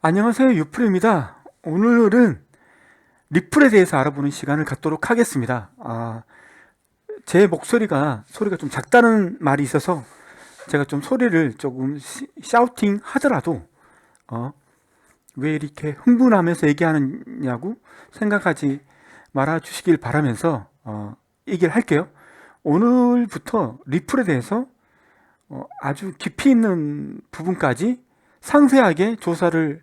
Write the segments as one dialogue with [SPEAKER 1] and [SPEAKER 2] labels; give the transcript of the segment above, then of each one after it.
[SPEAKER 1] 안녕하세요, 유풀입니다. 오늘은 리플에 대해서 알아보는 시간을 갖도록 하겠습니다. 제 소리가 좀 작다는 말이 있어서 제가 좀 소리를 조금 샤우팅 하더라도 왜 이렇게 흥분하면서 얘기하느냐고 생각하지 말아 주시길 바라면서 얘기를 할게요. 오늘부터 리플에 대해서 아주 깊이 있는 부분까지 상세하게 조사를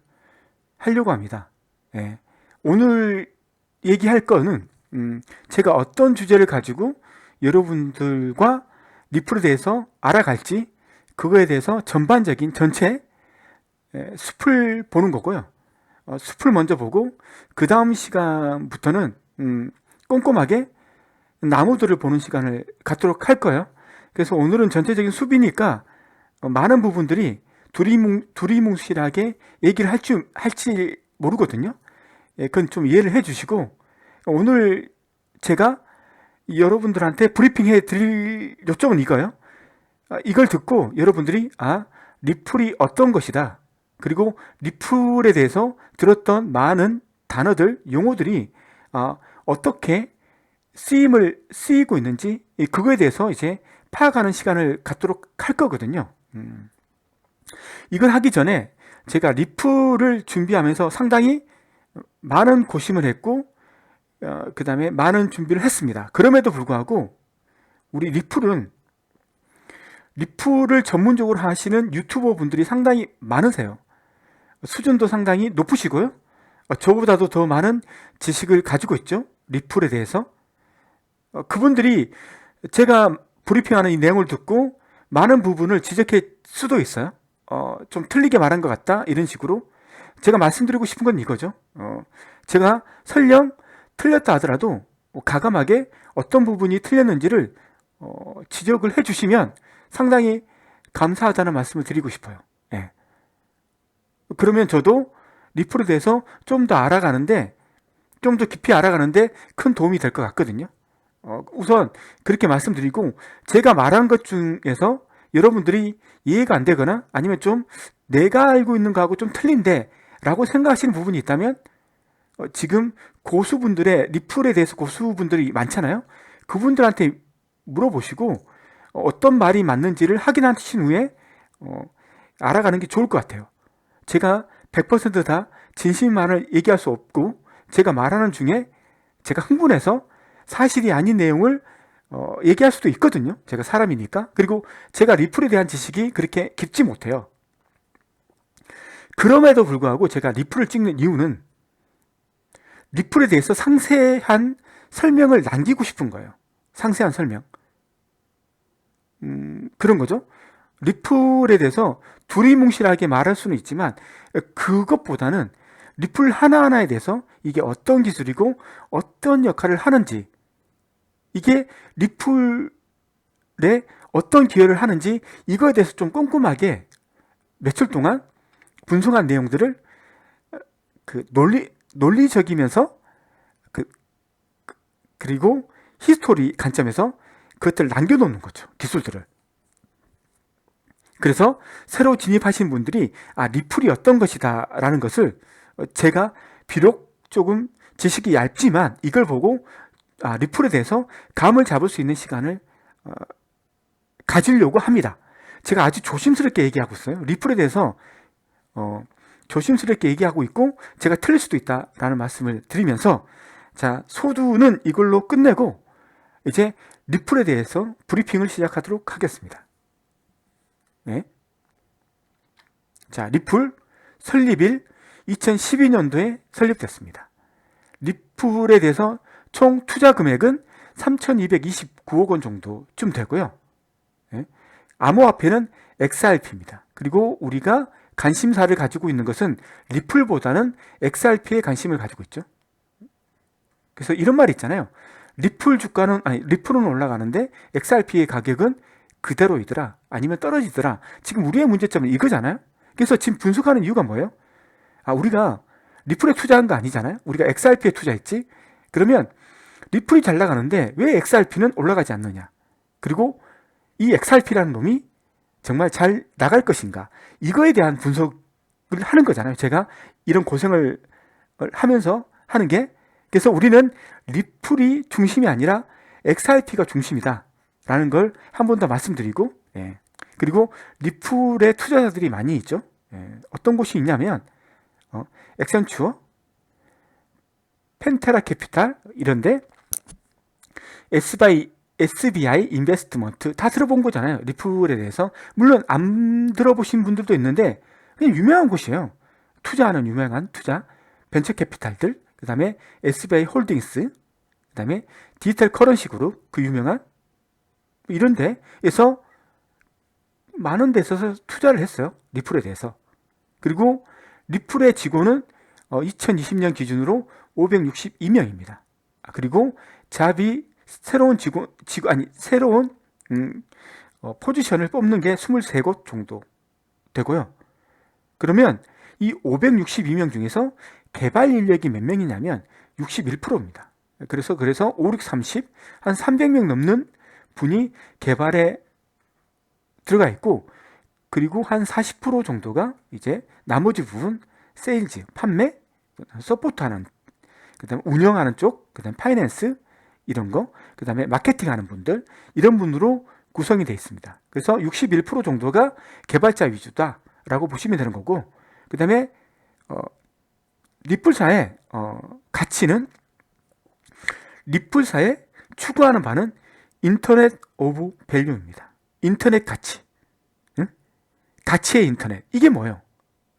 [SPEAKER 1] 하려고 합니다. 예. 오늘 얘기할 거는 제가 어떤 주제를 가지고 여러분들과 리플에 대해서 알아갈지, 그거에 대해서 전반적인 전체 숲을 보는 거고요. 숲을 먼저 보고 그 다음 시간부터는 꼼꼼하게 나무들을 보는 시간을 갖도록 할 거예요. 그래서 오늘은 전체적인 숲이니까 많은 부분들이 두리뭉실하게 얘기를 할지 모르거든요. 그건 좀 이해를 해주시고, 오늘 제가 여러분들한테 브리핑해 드릴 요점은 이거예요. 이걸 듣고 여러분들이 리플이 어떤 것이다, 그리고 리플에 대해서 들었던 많은 단어들, 용어들이 어떻게 쓰이고 있는지, 그거에 대해서 이제 파악하는 시간을 갖도록 할 거거든요. 이걸 하기 전에 제가 리플을 준비하면서 상당히 많은 고심을 했고, 그 다음에 많은 준비를 했습니다. 그럼에도 불구하고 우리 리플을 전문적으로 하시는 유튜버 분들이 상당히 많으세요. 수준도 상당히 높으시고요. 저보다도 더 많은 지식을 가지고 있죠, 리플에 대해서. 그분들이 제가 브리핑하는 이 내용을 듣고 많은 부분을 지적할 수도 있어요. 좀 틀리게 말한 것 같다, 이런 식으로. 제가 말씀드리고 싶은 건 이거죠. 제가 설령 틀렸다 하더라도 가감하게 어떤 부분이 틀렸는지를 지적을 해주시면 상당히 감사하다는 말씀을 드리고 싶어요. 예. 그러면 저도 리플에 대해서 좀 더 알아가는데, 좀 더 깊이 알아가는데 큰 도움이 될 것 같거든요. 우선 그렇게 말씀드리고, 제가 말한 것 중에서 여러분들이 이해가 안 되거나 아니면 좀 내가 알고 있는 거하고 좀 틀린데 라고 생각하시는 부분이 있다면, 지금 리플에 대해서 고수분들이 많잖아요. 그분들한테 물어보시고 어떤 말이 맞는지를 확인하신 후에 알아가는 게 좋을 것 같아요. 제가 100%다 진실만을 얘기할 수 없고, 제가 말하는 중에 제가 흥분해서 사실이 아닌 내용을 얘기할 수도 있거든요. 제가 사람이니까. 그리고 제가 리플에 대한 지식이 그렇게 깊지 못해요. 그럼에도 불구하고 제가 리플을 찍는 이유는 리플에 대해서 상세한 설명을 남기고 싶은 거예요. 상세한 설명. 그런 거죠. 리플에 대해서 두리뭉실하게 말할 수는 있지만, 그것보다는 리플 하나하나에 대해서 이게 어떤 기술이고 어떤 역할을 하는지, 이게 리플에 어떤 기여를 하는지, 이거에 대해서 좀 꼼꼼하게 며칠 동안 분석한 내용들을 논리적이면서 그리고 히스토리 관점에서 그것들을 남겨놓는 거죠, 기술들을. 그래서 새로 진입하신 분들이 리플이 어떤 것이다 라는 것을, 제가 비록 조금 지식이 얇지만 이걸 보고 리플에 대해서 감을 잡을 수 있는 시간을 가지려고 합니다. 제가 아주 조심스럽게 얘기하고 있어요. 리플에 대해서 조심스럽게 얘기하고 있고, 제가 틀릴 수도 있다라는 말씀을 드리면서, 자, 소두는 이걸로 끝내고 이제 리플에 대해서 브리핑을 시작하도록 하겠습니다. 네. 자, 리플 설립일 2012년도에 설립됐습니다. 리플에 대해서 총 투자 금액은 3,229억 원 정도쯤 되고요. 네. 암호화폐는 XRP입니다. 그리고 우리가 관심사를 가지고 있는 것은 리플보다는 XRP에 관심을 가지고 있죠. 그래서 이런 말이 있잖아요. 리플은 올라가는데 XRP의 가격은 그대로이더라, 아니면 떨어지더라. 지금 우리의 문제점은 이거잖아요. 그래서 지금 분석하는 이유가 뭐예요? 우리가 리플에 투자한 거 아니잖아요. 우리가 XRP에 투자했지. 그러면 리플이 잘 나가는데 왜 XRP는 올라가지 않느냐? 그리고 이 XRP라는 놈이 정말 잘 나갈 것인가? 이거에 대한 분석을 하는 거잖아요. 제가 이런 고생을 하면서 하는 게. 그래서 우리는 리플이 중심이 아니라 XRP가 중심이다 라는 걸 한 번 더 말씀드리고, 예. 그리고 리플의 투자자들이 많이 있죠. 예. 어떤 곳이 있냐면 액센추어, 펜테라 캐피탈 이런데, SBI 인베스트먼트 다 들어본 거잖아요. 리플에 대해서. 물론 안 들어보신 분들도 있는데 그냥 유명한 곳이에요. 투자하는 유명한 투자 벤처 캐피탈들, 그 다음에 SBI 홀딩스, 그 다음에 디지털 커런시 그룹, 그 유명한 이런 데에서 많은 데서 투자를 했어요. 리플에 대해서. 그리고 리플의 직원은 2020년 기준으로 562명입니다. 그리고 잡이 새로운 새로운 포지션을 뽑는 게 23곳 정도 되고요. 그러면 이 562명 중에서 개발 인력이 몇 명이냐면 61%입니다. 그래서 5, 6, 30, 한 300명 넘는 분이 개발에 들어가 있고, 그리고 한 40% 정도가 이제 나머지 부분 세일즈, 판매, 서포트하는, 그 다음에 운영하는 쪽, 그 다음에 파이낸스 이런 거, 그 다음에 마케팅하는 분들, 이런 분으로 구성이 되어 있습니다. 그래서 61% 정도가 개발자 위주다라고 보시면 되는 거고, 그 다음에 리플사의 가치는, 리플사의 추구하는 바는 인터넷 오브 밸류입니다. 인터넷 가치, 응? 가치의 인터넷. 이게 뭐예요?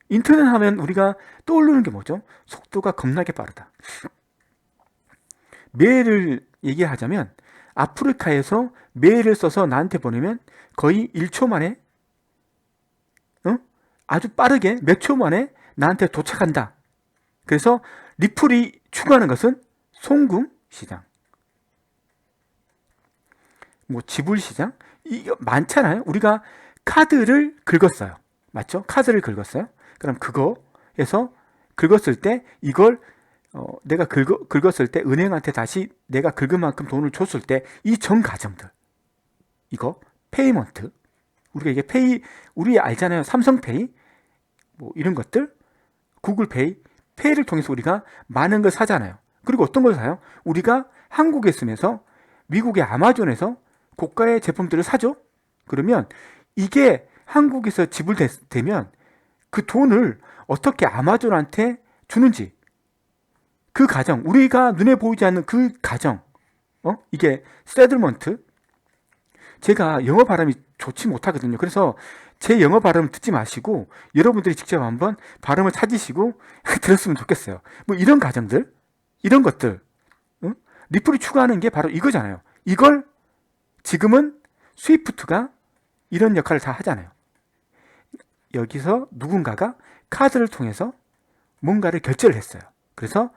[SPEAKER 1] 인터넷 하면 우리가 떠오르는 게 뭐죠? 속도가 겁나게 빠르다. 메일을 얘기하자면 아프리카에서 메일을 써서 나한테 보내면 거의 1초 만에, 아주 빠르게 몇 초 만에 나한테 도착한다. 그래서 리플이 추구하는 것은 송금 시장, 뭐 지불 시장, 이거 많잖아요. 우리가 카드를 긁었어요. 맞죠? 카드를 긁었어요. 그럼 그거에서 긁었을 때 이걸 내가 긁었을 때 은행한테 다시 내가 긁은 만큼 돈을 줬을 때 이 전 과정들, 이거 페이먼트, 우리가 이게 우리 알잖아요. 삼성페이 뭐 이런 것들, 구글페이, 페이를 통해서 우리가 많은 걸 사잖아요. 그리고 어떤 걸 사요? 우리가 한국에 있으면서 미국의 아마존에서 고가의 제품들을 사죠. 그러면 이게 한국에서 지불되면 그 돈을 어떻게 아마존한테 주는지, 그 과정, 우리가 눈에 보이지 않는 그 과정, 이게 세틀먼트. 제가 영어 발음이 좋지 못하거든요. 그래서 제 영어 발음 듣지 마시고 여러분들이 직접 한번 발음을 찾으시고 들었으면 좋겠어요. 뭐 이런 과정들, 이런 것들, 리플이 추구하는 게 바로 이거잖아요. 이걸 지금은 스위프트가 이런 역할을 다 하잖아요. 여기서 누군가가 카드를 통해서 뭔가를 결제를 했어요. 그래서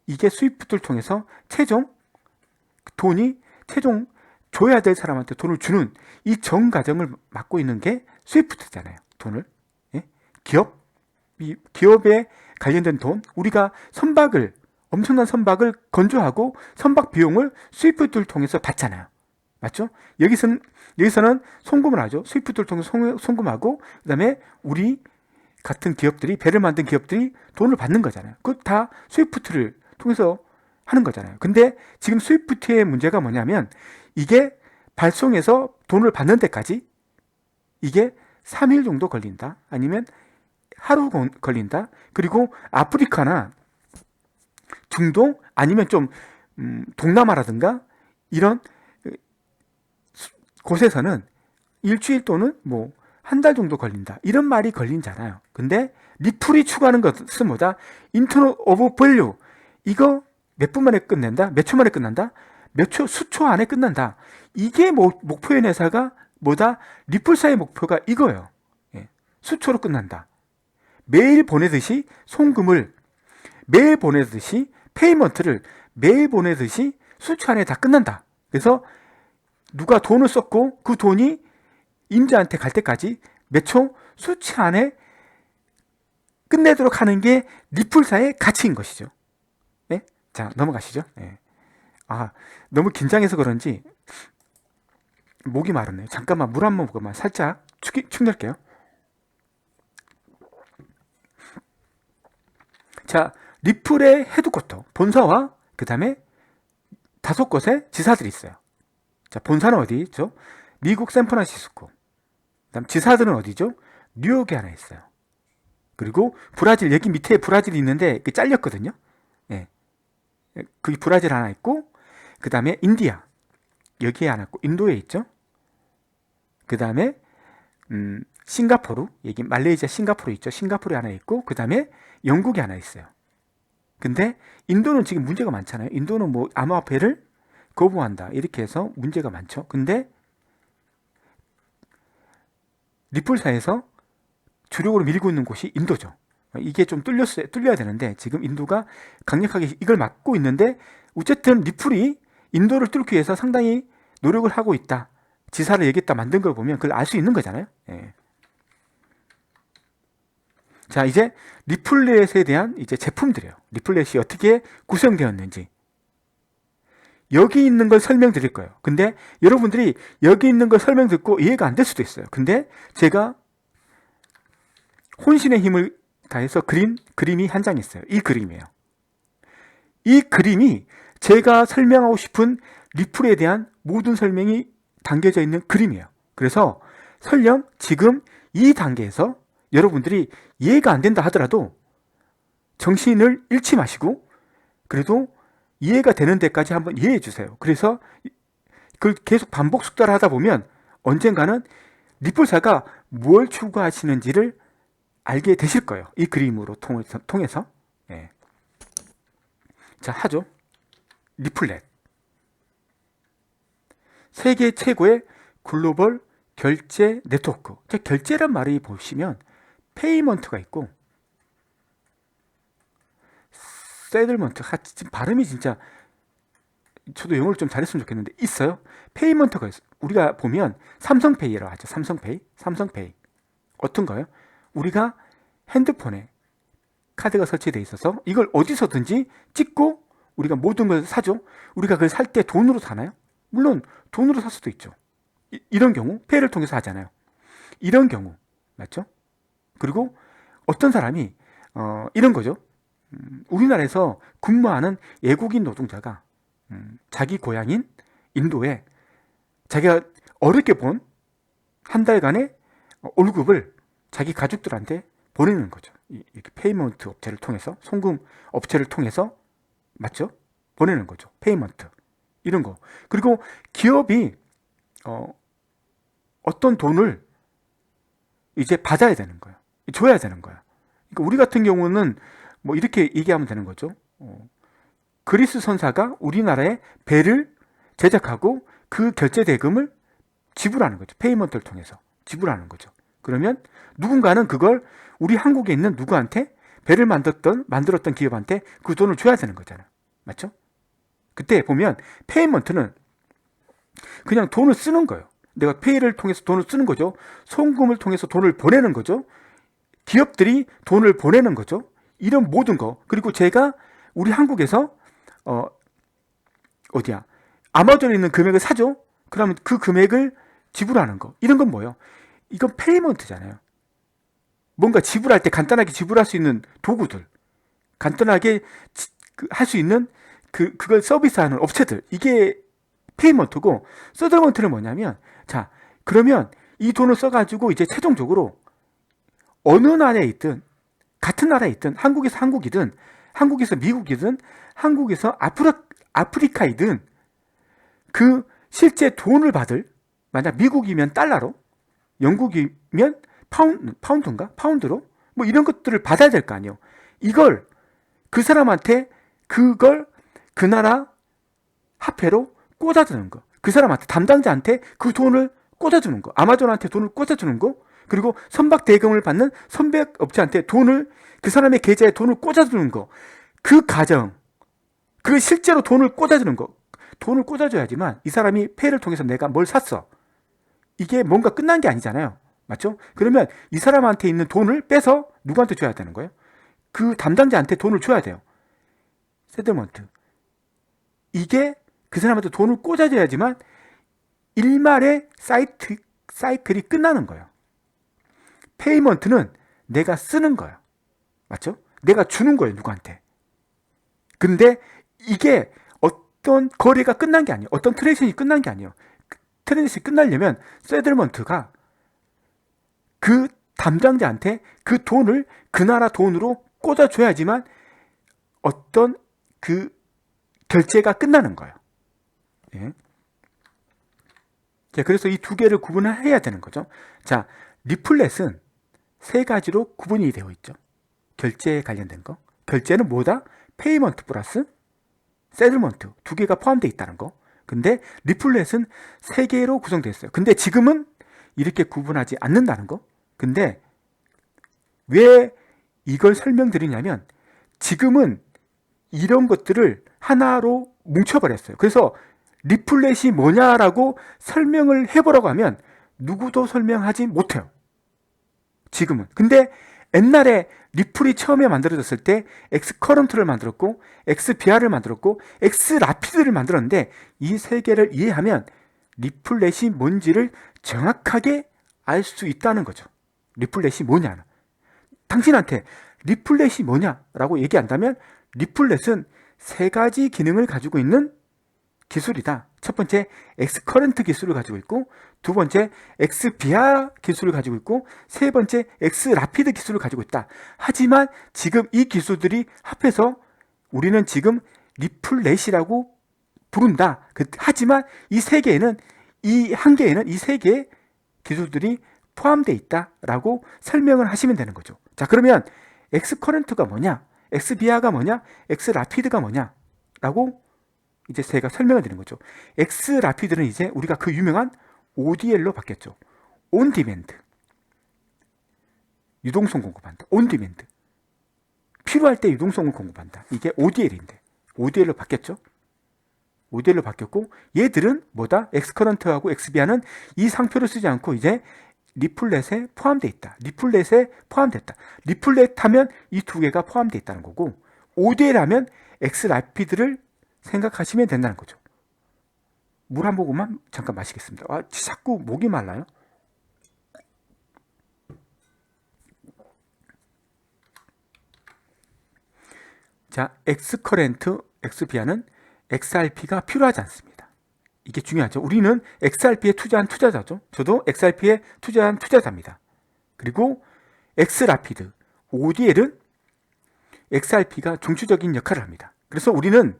[SPEAKER 1] 이게 스위프트를 통해서 최종 줘야 될 사람한테 돈을 주는 이 전 과정을 맡고 있는 게 스위프트잖아요. 돈을. 예? 기업에 관련된 돈, 우리가 엄청난 선박을 건조하고 선박 비용을 스위프트를 통해서 받잖아요. 맞죠? 여기서는 송금을 하죠. 스위프트를 통해서 송금하고, 그 다음에 우리 같은 기업들이, 배를 만든 기업들이 돈을 받는 거잖아요. 그거 다 스위프트를 통해서 하는 거잖아요. 근데 지금 스위프트의 문제가 뭐냐면, 이게 발송해서 돈을 받는 데까지 이게 3일 정도 걸린다. 아니면 하루 걸린다. 그리고 아프리카나 중동, 아니면 좀 동남아라든가 이런 곳에서는 일주일 또는 뭐 한 달 정도 걸린다. 이런 말이 걸린잖아요. 근데 리플이 추구하는 것은 뭐다? 인터넷 오브 밸류. 이거 몇 분 만에 끝낸다? 몇 초 만에 끝난다? 수초 안에 끝난다. 이게 목표의 회사가 뭐다? 리플사의 목표가 이거예요. 예. 수초로 끝난다. 매일 보내듯이 송금을, 매일 보내듯이 페이먼트를 매일 보내듯이 수초 안에 다 끝난다. 그래서 누가 돈을 썼고 그 돈이 임자한테 갈 때까지 몇 초, 수치 안에 끝내도록 하는 게 리플사의 가치인 것이죠. 네? 자, 넘어가시죠. 네. 너무 긴장해서 그런지 목이 마르네요. 잠깐만 물 한 모금만 살짝 축낼게요. 자, 리플의 헤드쿼터, 본사와 그 다음에 5곳의 지사들이 있어요. 자, 본사는 어디 있죠? 미국 샌프란시스코. 그 다음 지사들은 어디죠? 뉴욕에 하나 있어요. 그리고 브라질, 여기 밑에 브라질이 있는데 잘렸거든요. 예. 그 브라질 하나 있고, 그 다음에 인디아. 여기에 하나 있고, 인도에 있죠. 그 다음에 싱가포르, 여기 말레이시아 싱가포르 있죠. 싱가포르에 하나 있고, 그 다음에 영국에 하나 있어요. 근데 인도는 지금 문제가 많잖아요. 인도는 뭐 암호화폐를 거부한다 이렇게 해서 문제가 많죠. 근데 리플사에서 주력으로 밀고 있는 곳이 인도죠. 이게 좀 뚫려야 되는데 지금 인도가 강력하게 이걸 막고 있는데, 어쨌든 리플이 인도를 뚫기 위해서 상당히 노력을 하고 있다. 지사를 여기다 만든 걸 보면 그걸 알 수 있는 거잖아요. 예. 자, 이제 리플렛에 대한 이제 제품들이에요. 리플렛이 어떻게 구성되었는지 여기 있는 걸 설명드릴 거예요. 근데 여러분들이 여기 있는 걸 설명 듣고 이해가 안 될 수도 있어요. 근데 제가 혼신의 힘을 다해서 그린 그림이 한 장 있어요. 이 그림이에요. 이 그림이 제가 설명하고 싶은 리플에 대한 모든 설명이 담겨져 있는 그림이에요. 그래서 설령 지금 이 단계에서 여러분들이 이해가 안 된다 하더라도 정신을 잃지 마시고 그래도 이해가 되는 데까지 한번 이해해 주세요. 그래서 그걸 계속 반복 숙달을 하다 보면 언젠가는 리플사가 뭘 추구하시는지를 알게 되실 거예요. 이 그림으로 통해서. 예. 자, 하죠. 리플렛. 세계 최고의 글로벌 결제 네트워크. 결제란 말이 보시면 페이먼트가 있고 세들먼트, 지금 발음이 진짜 저도 영어를 좀 잘했으면 좋겠는데 있어요. 페이먼트가 있어요. 우리가 보면 삼성페이라고 하죠. 삼성페이 어떤 거예요? 우리가 핸드폰에 카드가 설치되어 있어서 이걸 어디서든지 찍고 우리가 모든 걸 사죠. 우리가 그걸 살 때 돈으로 사나요? 물론 돈으로 살 수도 있죠. 이런 경우 페이를 통해서 하잖아요. 이런 경우 맞죠? 그리고 어떤 사람이 이런 거죠. 우리나라에서 근무하는 외국인 노동자가 자기 고향인 인도에 자기가 어렵게 본 한 달간의 월급을 자기 가족들한테 보내는 거죠. 이렇게 페이먼트 업체를 통해서, 송금 업체를 통해서, 맞죠? 보내는 거죠. 페이먼트 이런 거. 그리고 기업이 어떤 돈을 이제 받아야 되는 거예요. 줘야 되는 거예요. 그러니까 우리 같은 경우는 뭐 이렇게 얘기하면 되는 거죠. 그리스 선사가 우리나라에 배를 제작하고 그 결제 대금을 지불하는 거죠. 페이먼트를 통해서 지불하는 거죠. 그러면 누군가는 그걸 우리 한국에 있는 누구한테 배를 만들었던 기업한테 그 돈을 줘야 되는 거잖아요. 맞죠? 그때 보면 페이먼트는 그냥 돈을 쓰는 거예요. 내가 페이를 통해서 돈을 쓰는 거죠. 송금을 통해서 돈을 보내는 거죠. 기업들이 돈을 보내는 거죠. 이런 모든 거. 그리고 제가 우리 한국에서 아마존에 있는 금액을 사죠. 그러면 그 금액을 지불하는 거. 이런 건 뭐예요? 이건 페이먼트잖아요. 뭔가 지불할 때 간단하게 지불할 수 있는 도구들, 간단하게 할 수 있는 그걸 서비스하는 업체들, 이게 페이먼트고, 서드먼트는 뭐냐면, 자, 그러면 이 돈을 써가지고 이제 최종적으로 어느 나라에 있든, 같은 나라에 있든, 한국이든, 한국에서 미국이든, 한국에서 아프리카이든, 그 실제 돈을 받을, 만약 미국이면 달러로, 영국이면 파운드인가? 파운드로? 뭐 이런 것들을 받아야 될 거 아니에요. 이걸 그 사람한테 그걸 그 나라 화폐로 꽂아주는 거. 그 사람한테 담당자한테 그 돈을 꽂아주는 거. 아마존한테 돈을 꽂아주는 거. 그리고 선박 대금을 받는 선박 업체한테 돈을 그 사람의 계좌에 돈을 꽂아주는 거. 그 과정. 그 실제로 돈을 꽂아주는 거. 돈을 꽂아줘야지만 이 사람이 페이를 통해서 내가 뭘 샀어. 이게 뭔가 끝난 게 아니잖아요. 맞죠? 그러면 이 사람한테 있는 돈을 빼서 누구한테 줘야 되는 거예요? 그 담당자한테 돈을 줘야 돼요. 세틀먼트. 이게 그 사람한테 돈을 꽂아줘야지만 일말의 사이클이 끝나는 거예요. 페이먼트는 내가 쓰는 거예요. 맞죠? 내가 주는 거예요, 누구한테. 근데 이게 어떤 거래가 끝난 게 아니에요. 어떤 트랜잭션이 끝난 게 아니에요. 트랜잭션이 끝나려면 세틀먼트가 그 담당자한테 그 돈을 그 나라 돈으로 꽂아줘야지만 어떤 그 결제가 끝나는 거예요. 예. 자, 그래서 이 두 개를 구분을 해야 되는 거죠. 자, 리플렛은 세 가지로 구분이 되어 있죠. 결제에 관련된 거. 결제는 뭐다? 페이먼트 플러스 세틀먼트 두 개가 포함되어 있다는 거. 근데 리플렛은 세 개로 구성되어 있어요. 근데 지금은 이렇게 구분하지 않는다는 거. 근데 왜 이걸 설명드리냐면 지금은 이런 것들을 하나로 뭉쳐버렸어요. 그래서 리플렛이 뭐냐라고 설명을 해보라고 하면 누구도 설명하지 못해요. 지금은. 근데 옛날에 리플이 처음에 만들어졌을 때 엑스커런트를 만들었고 엑스비아를 만들었고 엑스라피드를 만들었는데 이 세 개를 이해하면 리플렛이 뭔지를 정확하게 알 수 있다는 거죠. 리플렛이 뭐냐. 당신한테 리플렛이 뭐냐라고 얘기한다면 리플렛은 세 가지 기능을 가지고 있는 기술이다. 첫 번째 엑스커런트 기술을 가지고 있고 두 번째 엑스비아 기술을 가지고 있고 세 번째 엑스라피드 기술을 가지고 있다. 하지만 지금 이 기술들이 합해서 우리는 지금 리플렛이라고 부른다. 하지만 이 세 개에는 이 한 개에는 이 세 개의 기술들이 포함되어 있다라고 설명을 하시면 되는 거죠. 자, 그러면 엑스커런트가 뭐냐? 엑스비아가 뭐냐? 엑스라피드가 뭐냐? 라고 이제 제가 설명을 드리는 거죠. 엑스라피드는 이제 우리가 그 유명한 ODL로 바뀌었죠. 온디맨드. 유동성 공급한다. 온디맨드. 필요할 때 유동성을 공급한다. 이게 ODL인데. ODL로 바뀌었죠. ODL로 바뀌었고 얘들은 뭐다? 엑스커런트하고 엑스비아는 이 상표를 쓰지 않고 이제 리플렛에 포함되어 있다. 리플렛에 포함됐다. 리플렛 하면 이 두 개가 포함되어 있다는 거고 ODL 하면 엑스라피드를 생각하시면 된다는 거죠. 물 한 모금만 잠깐 마시겠습니다. 아, 자꾸 목이 말라요. 자, 엑스커런트, 엑스비아는 XRP가 필요하지 않습니다. 이게 중요하죠. 우리는 XRP에 투자한 투자자죠. 저도 XRP에 투자한 투자자입니다. 그리고 엑스라피드, ODL은 XRP가 중추적인 역할을 합니다. 그래서 우리는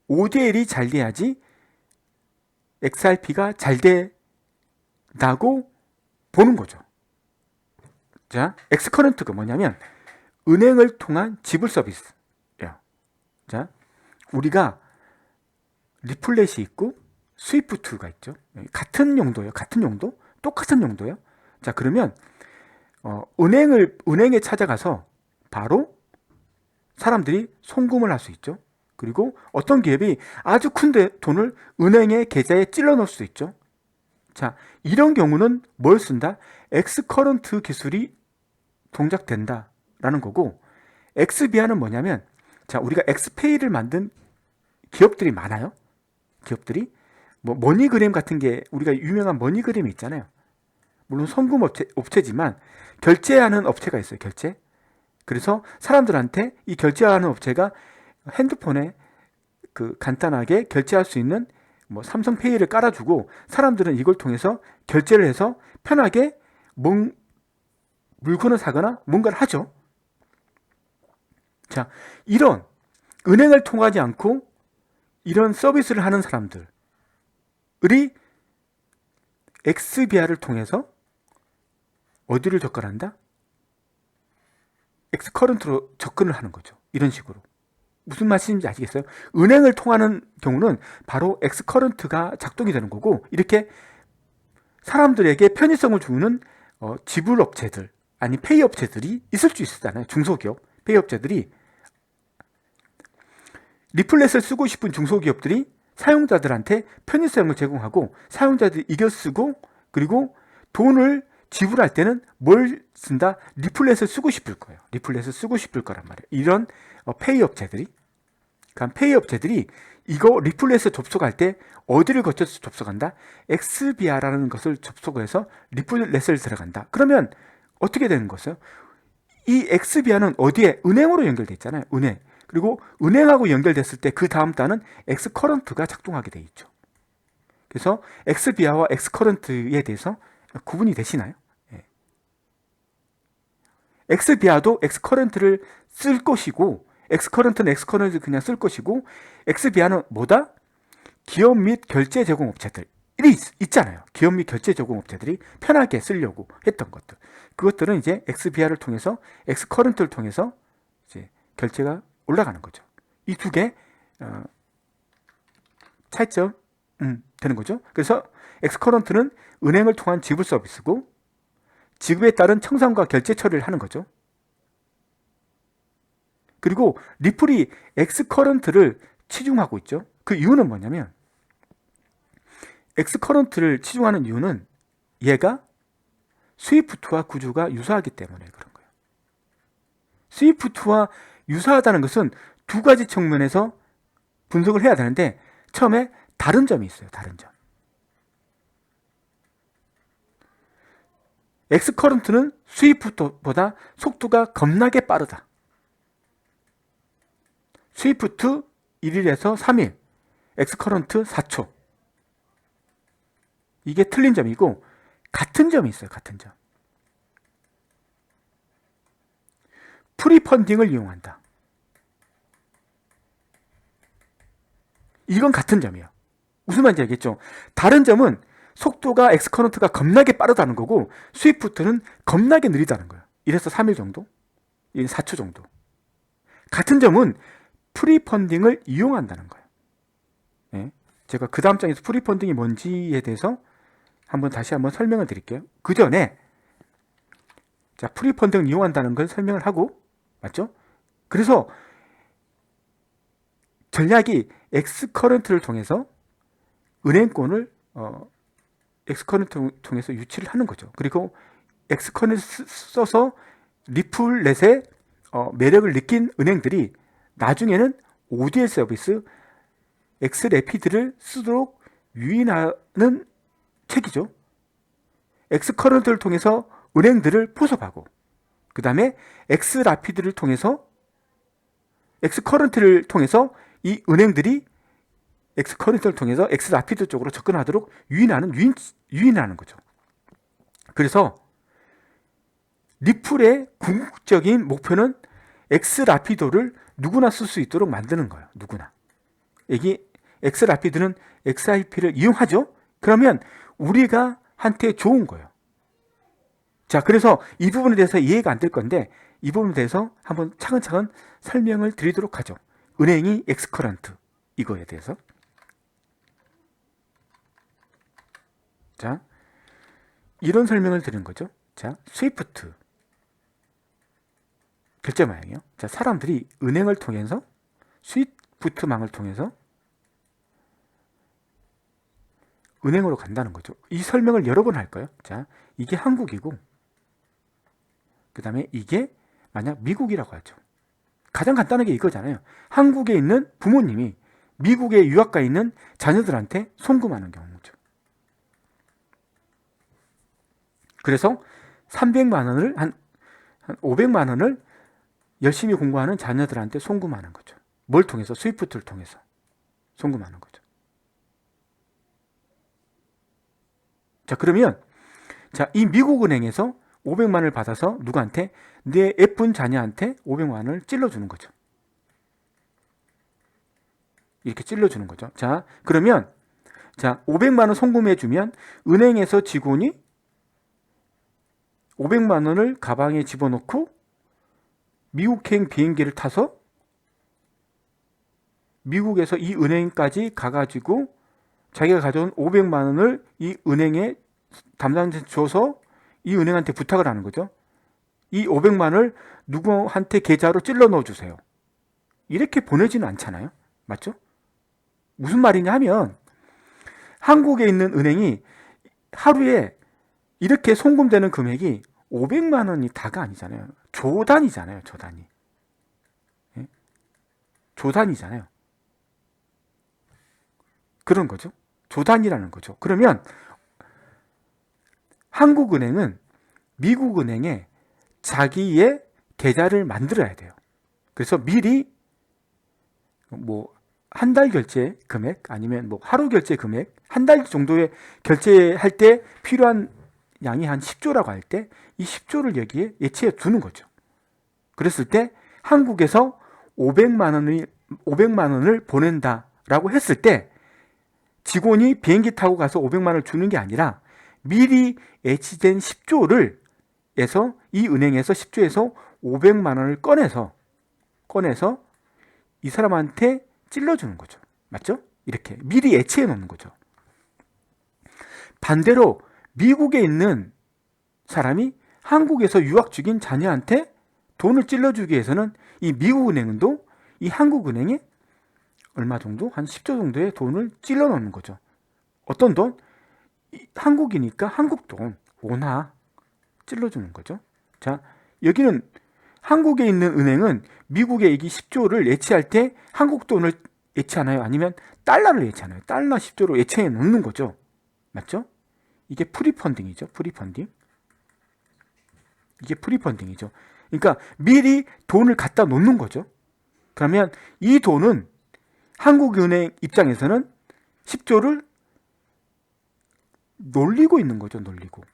[SPEAKER 1] ODL이 잘 돼야지 XRP가 잘 된다고 보는 거죠. 자, 엑스커런트가 뭐냐면 은행을 통한 지불 서비스예요. 자, 우리가 리플렛이 있고 스위프트가 있죠. 같은 용도예요. 같은 용도, 똑같은 용도예요. 자, 그러면 은행에 찾아가서 바로 사람들이 송금을 할 수 있죠. 그리고 어떤 기업이 아주 큰 돈을 은행의 계좌에 찔러 넣을 수 있죠. 자, 이런 경우는 뭘 쓴다? 엑스커런트 기술이 동작된다라는 거고, 엑스비아는 뭐냐면, 자, 우리가 엑스페이를 만든 기업들이 많아요. 기업들이 뭐 머니그램 같은 게 우리가 유명한 머니그램이 있잖아요. 물론 송금 업체지만 결제하는 업체가 있어요. 결제. 그래서 사람들한테 이 결제하는 업체가 핸드폰에 그 간단하게 결제할 수 있는 뭐 삼성페이를 깔아주고 사람들은 이걸 통해서 결제를 해서 편하게 물건을 사거나 뭔가를 하죠. 자, 이런 은행을 통하지 않고 이런 서비스를 하는 사람들이 엑스비아를 통해서 어디를 접근한다? 엑스커런트로 접근을 하는 거죠. 이런 식으로. 무슨 말씀인지 아시겠어요? 은행을 통하는 경우는 바로 엑스커런트가 작동이 되는 거고, 이렇게 사람들에게 편의성을 주는 지불 업체들, 아니 페이 업체들이 있을 수 있었잖아요. 중소기업, 페이 업체들이 리플렛을 쓰고 싶은 중소기업들이 사용자들한테 편의성을 제공하고 사용자들이 이겨 쓰고 그리고 돈을 지불할 때는 뭘 쓴다? 리플렛을 쓰고 싶을 거예요. 리플렛을 쓰고 싶을 거란 말이에요. 이런 페이 업체들이, 그러니까 페이 업체들이 이거 리플렛을 접속할 때 어디를 거쳐서 접속한다? 엑스비아라는 것을 접속해서 리플렛을 들어간다. 그러면 어떻게 되는 거죠? 이 엑스비아는 어디에? 은행으로 연결돼 있잖아요. 은행. 그리고 은행하고 연결됐을 때 그 다음 단은 엑스커런트가 작동하게 돼 있죠. 그래서 엑스비아와 엑스커런트에 대해서 구분이 되시나요? 예. 엑스비아도 엑스커런트를 쓸 것이고, 엑스커런트는 엑스커런트를 그냥 쓸 것이고, 엑스비아는 뭐다? 기업 및 결제 제공 업체들이 있잖아요. 기업 및 결제 제공 업체들이 편하게 쓰려고 했던 것들. 그것들은 이제 엑스비아를 통해서, 엑스커런트를 통해서 이제 결제가 올라가는 거죠. 이 두 개 차이점 되는 거죠. 그래서 엑스커런트는 은행을 통한 지불 서비스고, 지급에 따른 청산과 결제 처리를 하는 거죠. 그리고 리플이 엑스커런트를 치중하고 있죠. 그 이유는 뭐냐면, 엑스커런트를 치중하는 이유는 얘가 스위프트와 구조가 유사하기 때문에 그런 거예요. 스위프트와 유사하다는 것은 두 가지 측면에서 분석을 해야 되는데, 처음에 다른 점이 있어요. 다른 점. 엑스커런트는 스위프트보다 속도가 겁나게 빠르다. 스위프트 1일에서 3일, 엑스커런트 4초. 이게 틀린 점이고, 같은 점이 있어요. 같은 점. 프리펀딩을 이용한다. 이건 같은 점이에요. 무슨 말인지 알겠죠? 다른 점은 속도가 엑스커런트가 겁나게 빠르다는 거고, 스위프트는 겁나게 느리다는 거예요. 1에서 3일 정도? 4초 정도. 같은 점은 프리펀딩을 이용한다는 거예요. 네. 제가 그 다음 장에서 프리펀딩이 뭔지에 대해서 다시 한번 설명을 드릴게요. 그 전에, 자, 프리펀딩을 이용한다는 걸 설명을 하고, 맞죠? 그래서 전략이 엑스커런트를 통해서 은행권을 엑스커런트 통해서 유치를 하는 거죠. 그리고 엑스커런트 써서 리플렛의 매력을 느낀 은행들이 나중에는 ODL 서비스 엑스래피드를 쓰도록 유인하는 책이죠. 엑스커런트를 통해서 은행들을 포섭하고, 그 다음에 엑스라피드를 통해서, 엑스커런트를 통해서 이 은행들이 엑스커런트를 통해서 엑스라피드 쪽으로 접근하도록 유인하는 거죠. 그래서 리플의 궁극적인 목표는 엑스라피도를 누구나 쓸 수 있도록 만드는 거예요. 누구나. 이게 엑스라피드는 XIP를 이용하죠. 그러면 우리가 한테 좋은 거예요. 자, 그래서 이 부분에 대해서 이해가 안 될 건데, 이 부분에 대해서 한번 차근차근 설명을 드리도록 하죠. 은행이 엑스커런트, 이거에 대해서. 자, 이런 설명을 드리는 거죠. 자, 스위프트 결제 모양이요. 자, 사람들이 은행을 통해서, 스위프트망을 통해서 은행으로 간다는 거죠. 이 설명을 여러 번 할 거예요. 자, 이게 한국이고, 그 다음에 이게 만약 미국이라고 하죠. 가장 간단하게 이거잖아요. 한국에 있는 부모님이 미국에 유학가 있는 자녀들한테 송금하는 경우죠. 그래서 300만 원을 한 500만 원을 열심히 공부하는 자녀들한테 송금하는 거죠. 뭘 통해서? 스위프트를 통해서 송금하는 거죠. 자, 그러면 이 미국은행에서 500만 원을 받아서 누구한테? 내 예쁜 자녀한테 500만 원을 찔러주는 거죠. 이렇게 찔러주는 거죠. 자, 그러면 500만 원 송금해주면 은행에서 직원이 500만 원을 가방에 집어넣고 미국행 비행기를 타서 미국에서 이 은행까지 가가지고 자기가 가져온 500만 원을 이 은행에 담당자한테 줘서 이 은행한테 부탁을 하는 거죠. 이 500만 원을 누구한테 계좌로 찔러 넣어주세요. 이렇게 보내지는 않잖아요. 맞죠? 무슨 말이냐 하면, 한국에 있는 은행이 하루에 이렇게 송금되는 금액이 500만 원이 다가 아니잖아요. 조단위잖아요. 조단위. 예? 조단위잖아요. 그런 거죠. 조단위라는 거죠. 그러면 한국은행은 미국은행에 자기의 계좌를 만들어야 돼요. 그래서 미리 뭐 한 달 결제 금액 아니면 뭐 하루 결제 금액 한 달 정도의 결제할 때 필요한 양이 한 10조라고 할 때 이 10조를 여기에 예치해 두는 거죠. 그랬을 때 한국에서 500만 원을 보낸다라고 했을 때 직원이 비행기 타고 가서 500만 원을 주는 게 아니라 미리 예치된 10조를 에서 이 은행에서 10조에서 500만 원을 꺼내서 이 사람한테 찔러주는 거죠. 맞죠? 이렇게 미리 예치해 놓는 거죠. 반대로 미국에 있는 사람이 한국에서 유학 중인 자녀한테 돈을 찔러주기 위해서는 이 미국 은행도 이 한국 은행에 얼마 정도? 한 10조 정도의 돈을 찔러 넣는 거죠. 어떤 돈? 한국이니까 한국 돈, 원화 찔러주는 거죠. 자, 여기는 한국에 있는 은행은 미국에 이 10조를 예치할 때 한국 돈을 예치하나요? 아니면 달러를 예치하나요? 달러 10조로 예치해 놓는 거죠. 맞죠? 이게 프리펀딩이죠. 프리펀딩. 이게 프리펀딩이죠. 그러니까 미리 돈을 갖다 놓는 거죠. 그러면 이 돈은 한국은행 입장에서는 10조를 놀리고 있는 거죠. 놀리고.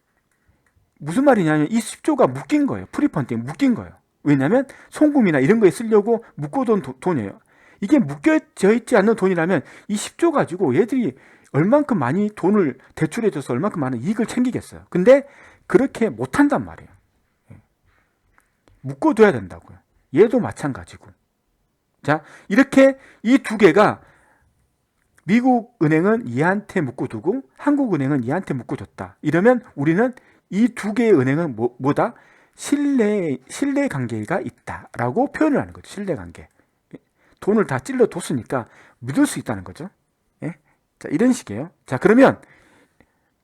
[SPEAKER 1] 무슨 말이냐면 이 10조가 묶인 거예요. 프리펀딩 묶인 거예요. 왜냐하면 송금이나 이런 거에 쓰려고 묶어둔 돈이에요. 이게 묶여져 있지 않는 돈이라면 이 10조 가지고 얘들이 얼만큼 많이 돈을 대출해줘서 얼만큼 많은 이익을 챙기겠어요. 근데 그렇게 못한단 말이에요. 묶어둬야 된다고요. 얘도 마찬가지고. 자, 이렇게 이 두 개가 미국 은행은 얘한테 묶어두고 한국 은행은 얘한테 묶어줬다. 이러면 우리는 이 두 개의 은행은 뭐다? 신뢰 관계가 있다라고 표현을 하는 거죠. 신뢰 관계. 돈을 다 찔러뒀으니까 믿을 수 있다는 거죠. 예? 자, 이런 식이에요. 자, 그러면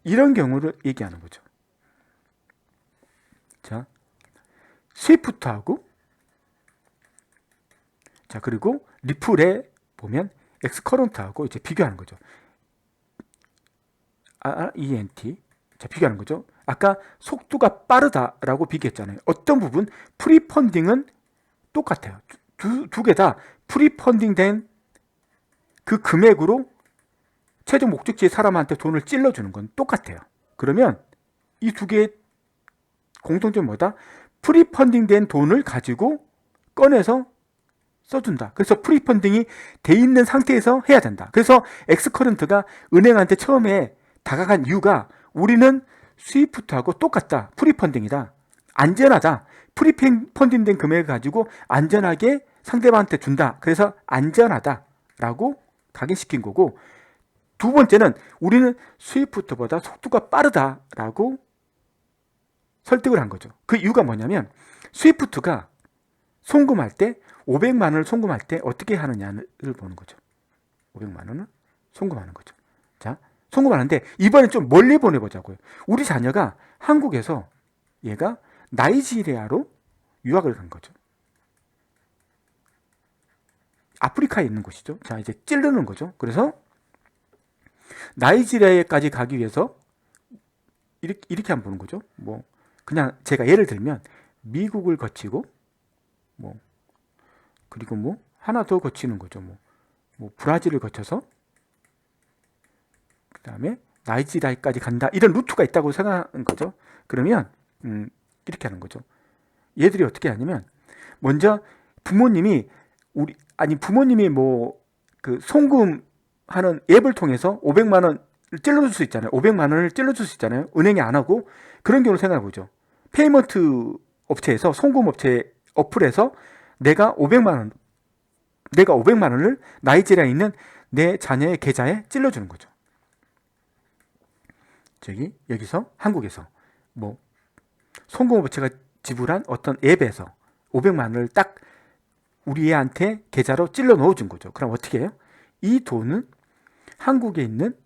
[SPEAKER 1] 이런 경우를 얘기하는 거죠. 자, 스위프트하고 자, 그리고 리플에 보면 엑스커런트하고 이제 비교하는 거죠. RENT. 자, 비교하는 거죠. 아까 속도가 빠르다라고 비교했잖아요. 어떤 부분 프리펀딩은 똑같아요. 두 개 다 프리펀딩된 그 금액으로 최종 목적지의 사람한테 돈을 찔러주는 건 똑같아요. 그러면 이 두 개의 공통점이 뭐다? 프리펀딩된 돈을 가지고 꺼내서 써준다. 그래서 프리펀딩이 돼 있는 상태에서 해야 된다. 그래서 엑스커런트가 은행한테 처음에 다가간 이유가 우리는 스위프트하고 똑같다. 프리펀딩이다. 안전하다. 프리펀딩된 금액을 가지고 안전하게 상대방한테 준다. 그래서 안전하다라고 각인시킨 거고, 두 번째는 우리는 스위프트보다 속도가 빠르다라고 설득을 한 거죠. 그 이유가 뭐냐면 스위프트가 송금할 때 500만 원을 송금할 때 어떻게 하느냐를 보는 거죠. 500만 원을 송금하는 거죠. 자, 송금하는데 이번엔 좀 멀리 보내보자고요. 우리 자녀가 한국에서 얘가 나이지리아로 유학을 간 거죠. 아프리카에 있는 곳이죠. 자, 이제 찌르는 거죠. 그래서 나이지리아에까지 가기 위해서 이렇게 한번 보는 거죠. 뭐 그냥 제가 예를 들면 미국을 거치고 뭐 그리고 뭐 하나 더 거치는 거죠. 뭐 브라질을 거쳐서 그 다음에 나이지리아까지 간다. 이런 루트가 있다고 생각하는 거죠. 그러면 이렇게 하는 거죠. 얘들이 어떻게 하냐면 먼저 부모님이 부모님이 뭐 그 송금하는 앱을 통해서 500만 원 찔러줄 수 있잖아요. 500만 원을 찔러줄 수 있잖아요. 은행에 안 하고 그런 경우를 생각해 보죠. 페이먼트 업체에서 송금 업체 어플에서 내가 500만 원을 나이지리아에 있는 내 자녀의 계좌에 찔러주는 거죠. 여기서 한국에서 뭐 송금 업체가 지불한 어떤 앱에서 500만 원을 딱 우리 애한테 계좌로 찔러 넣어준 거죠. 그럼 어떻게 해요? 이 돈은 한국에 있는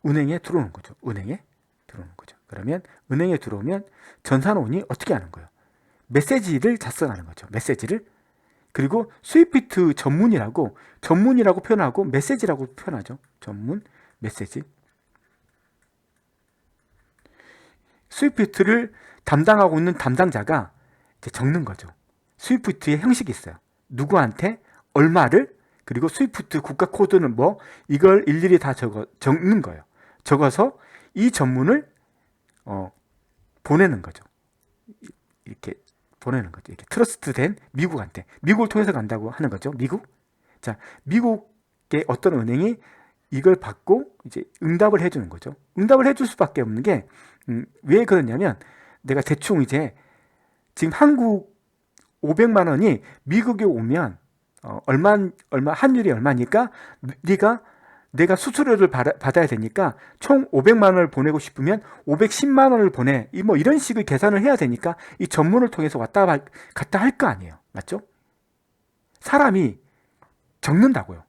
[SPEAKER 1] 은행에 들어오는 거죠. 은행에 들어오는 거죠. 그러면 은행에 들어오면 전산원이 어떻게 하는 거예요? 메시지를 작성하는 거죠. 메시지를. 그리고 스위프트 전문이라고 표현하고 메시지라고 표현하죠. 전문, 메시지. 스위프트를 담당하고 있는 담당자가 적는 거죠. 스위프트의 형식이 있어요. 누구한테 얼마를, 그리고 스위프트 국가 코드는 뭐, 이걸 일일이 다 적는 거예요. 적어서 이 전문을 보내는 거죠. 이렇게 보내는 거죠. 이렇게 트러스트된 미국한테, 미국을 통해서 간다고 하는 거죠. 미국. 자, 미국의 어떤 은행이 이걸 받고 이제 응답을 해주는 거죠. 응답을 해줄 수밖에 없는 게 왜 그러냐면, 내가 대충 이제 지금 한국 500만 원이 미국에 오면 얼마 환율이 얼마니까 내가 수수료를 받아야 되니까 총 500만 원을 보내고 싶으면 510만 원을 보내. 뭐 이런 식의 계산을 해야 되니까 이 전문을 통해서 왔다 갔다 할 거 아니에요. 맞죠? 사람이 적는다고요.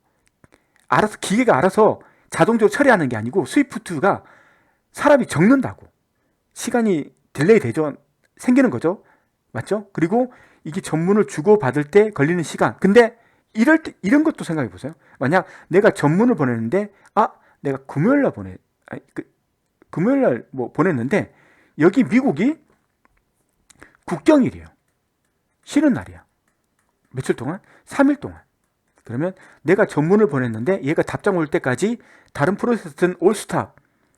[SPEAKER 1] 알아서, 기계가 알아서 자동적으로 처리하는 게 아니고 스위프트가 사람이 적는다고. 시간이 딜레이 되죠. 생기는 거죠. 맞죠? 그리고 이게 전문을 주고받을 때 걸리는 시간. 근데 이럴 때 이런 것도 생각해 보세요. 만약 내가 전문을 보냈는데 내가 금요일 날 금요일 날 뭐 보냈는데 여기 미국이 국경일이에요. 쉬는 날이야. 며칠 동안? 3일 동안. 그러면 내가 전문을 보냈는데 얘가 답장 올 때까지 다른 프로세스는 올스탑.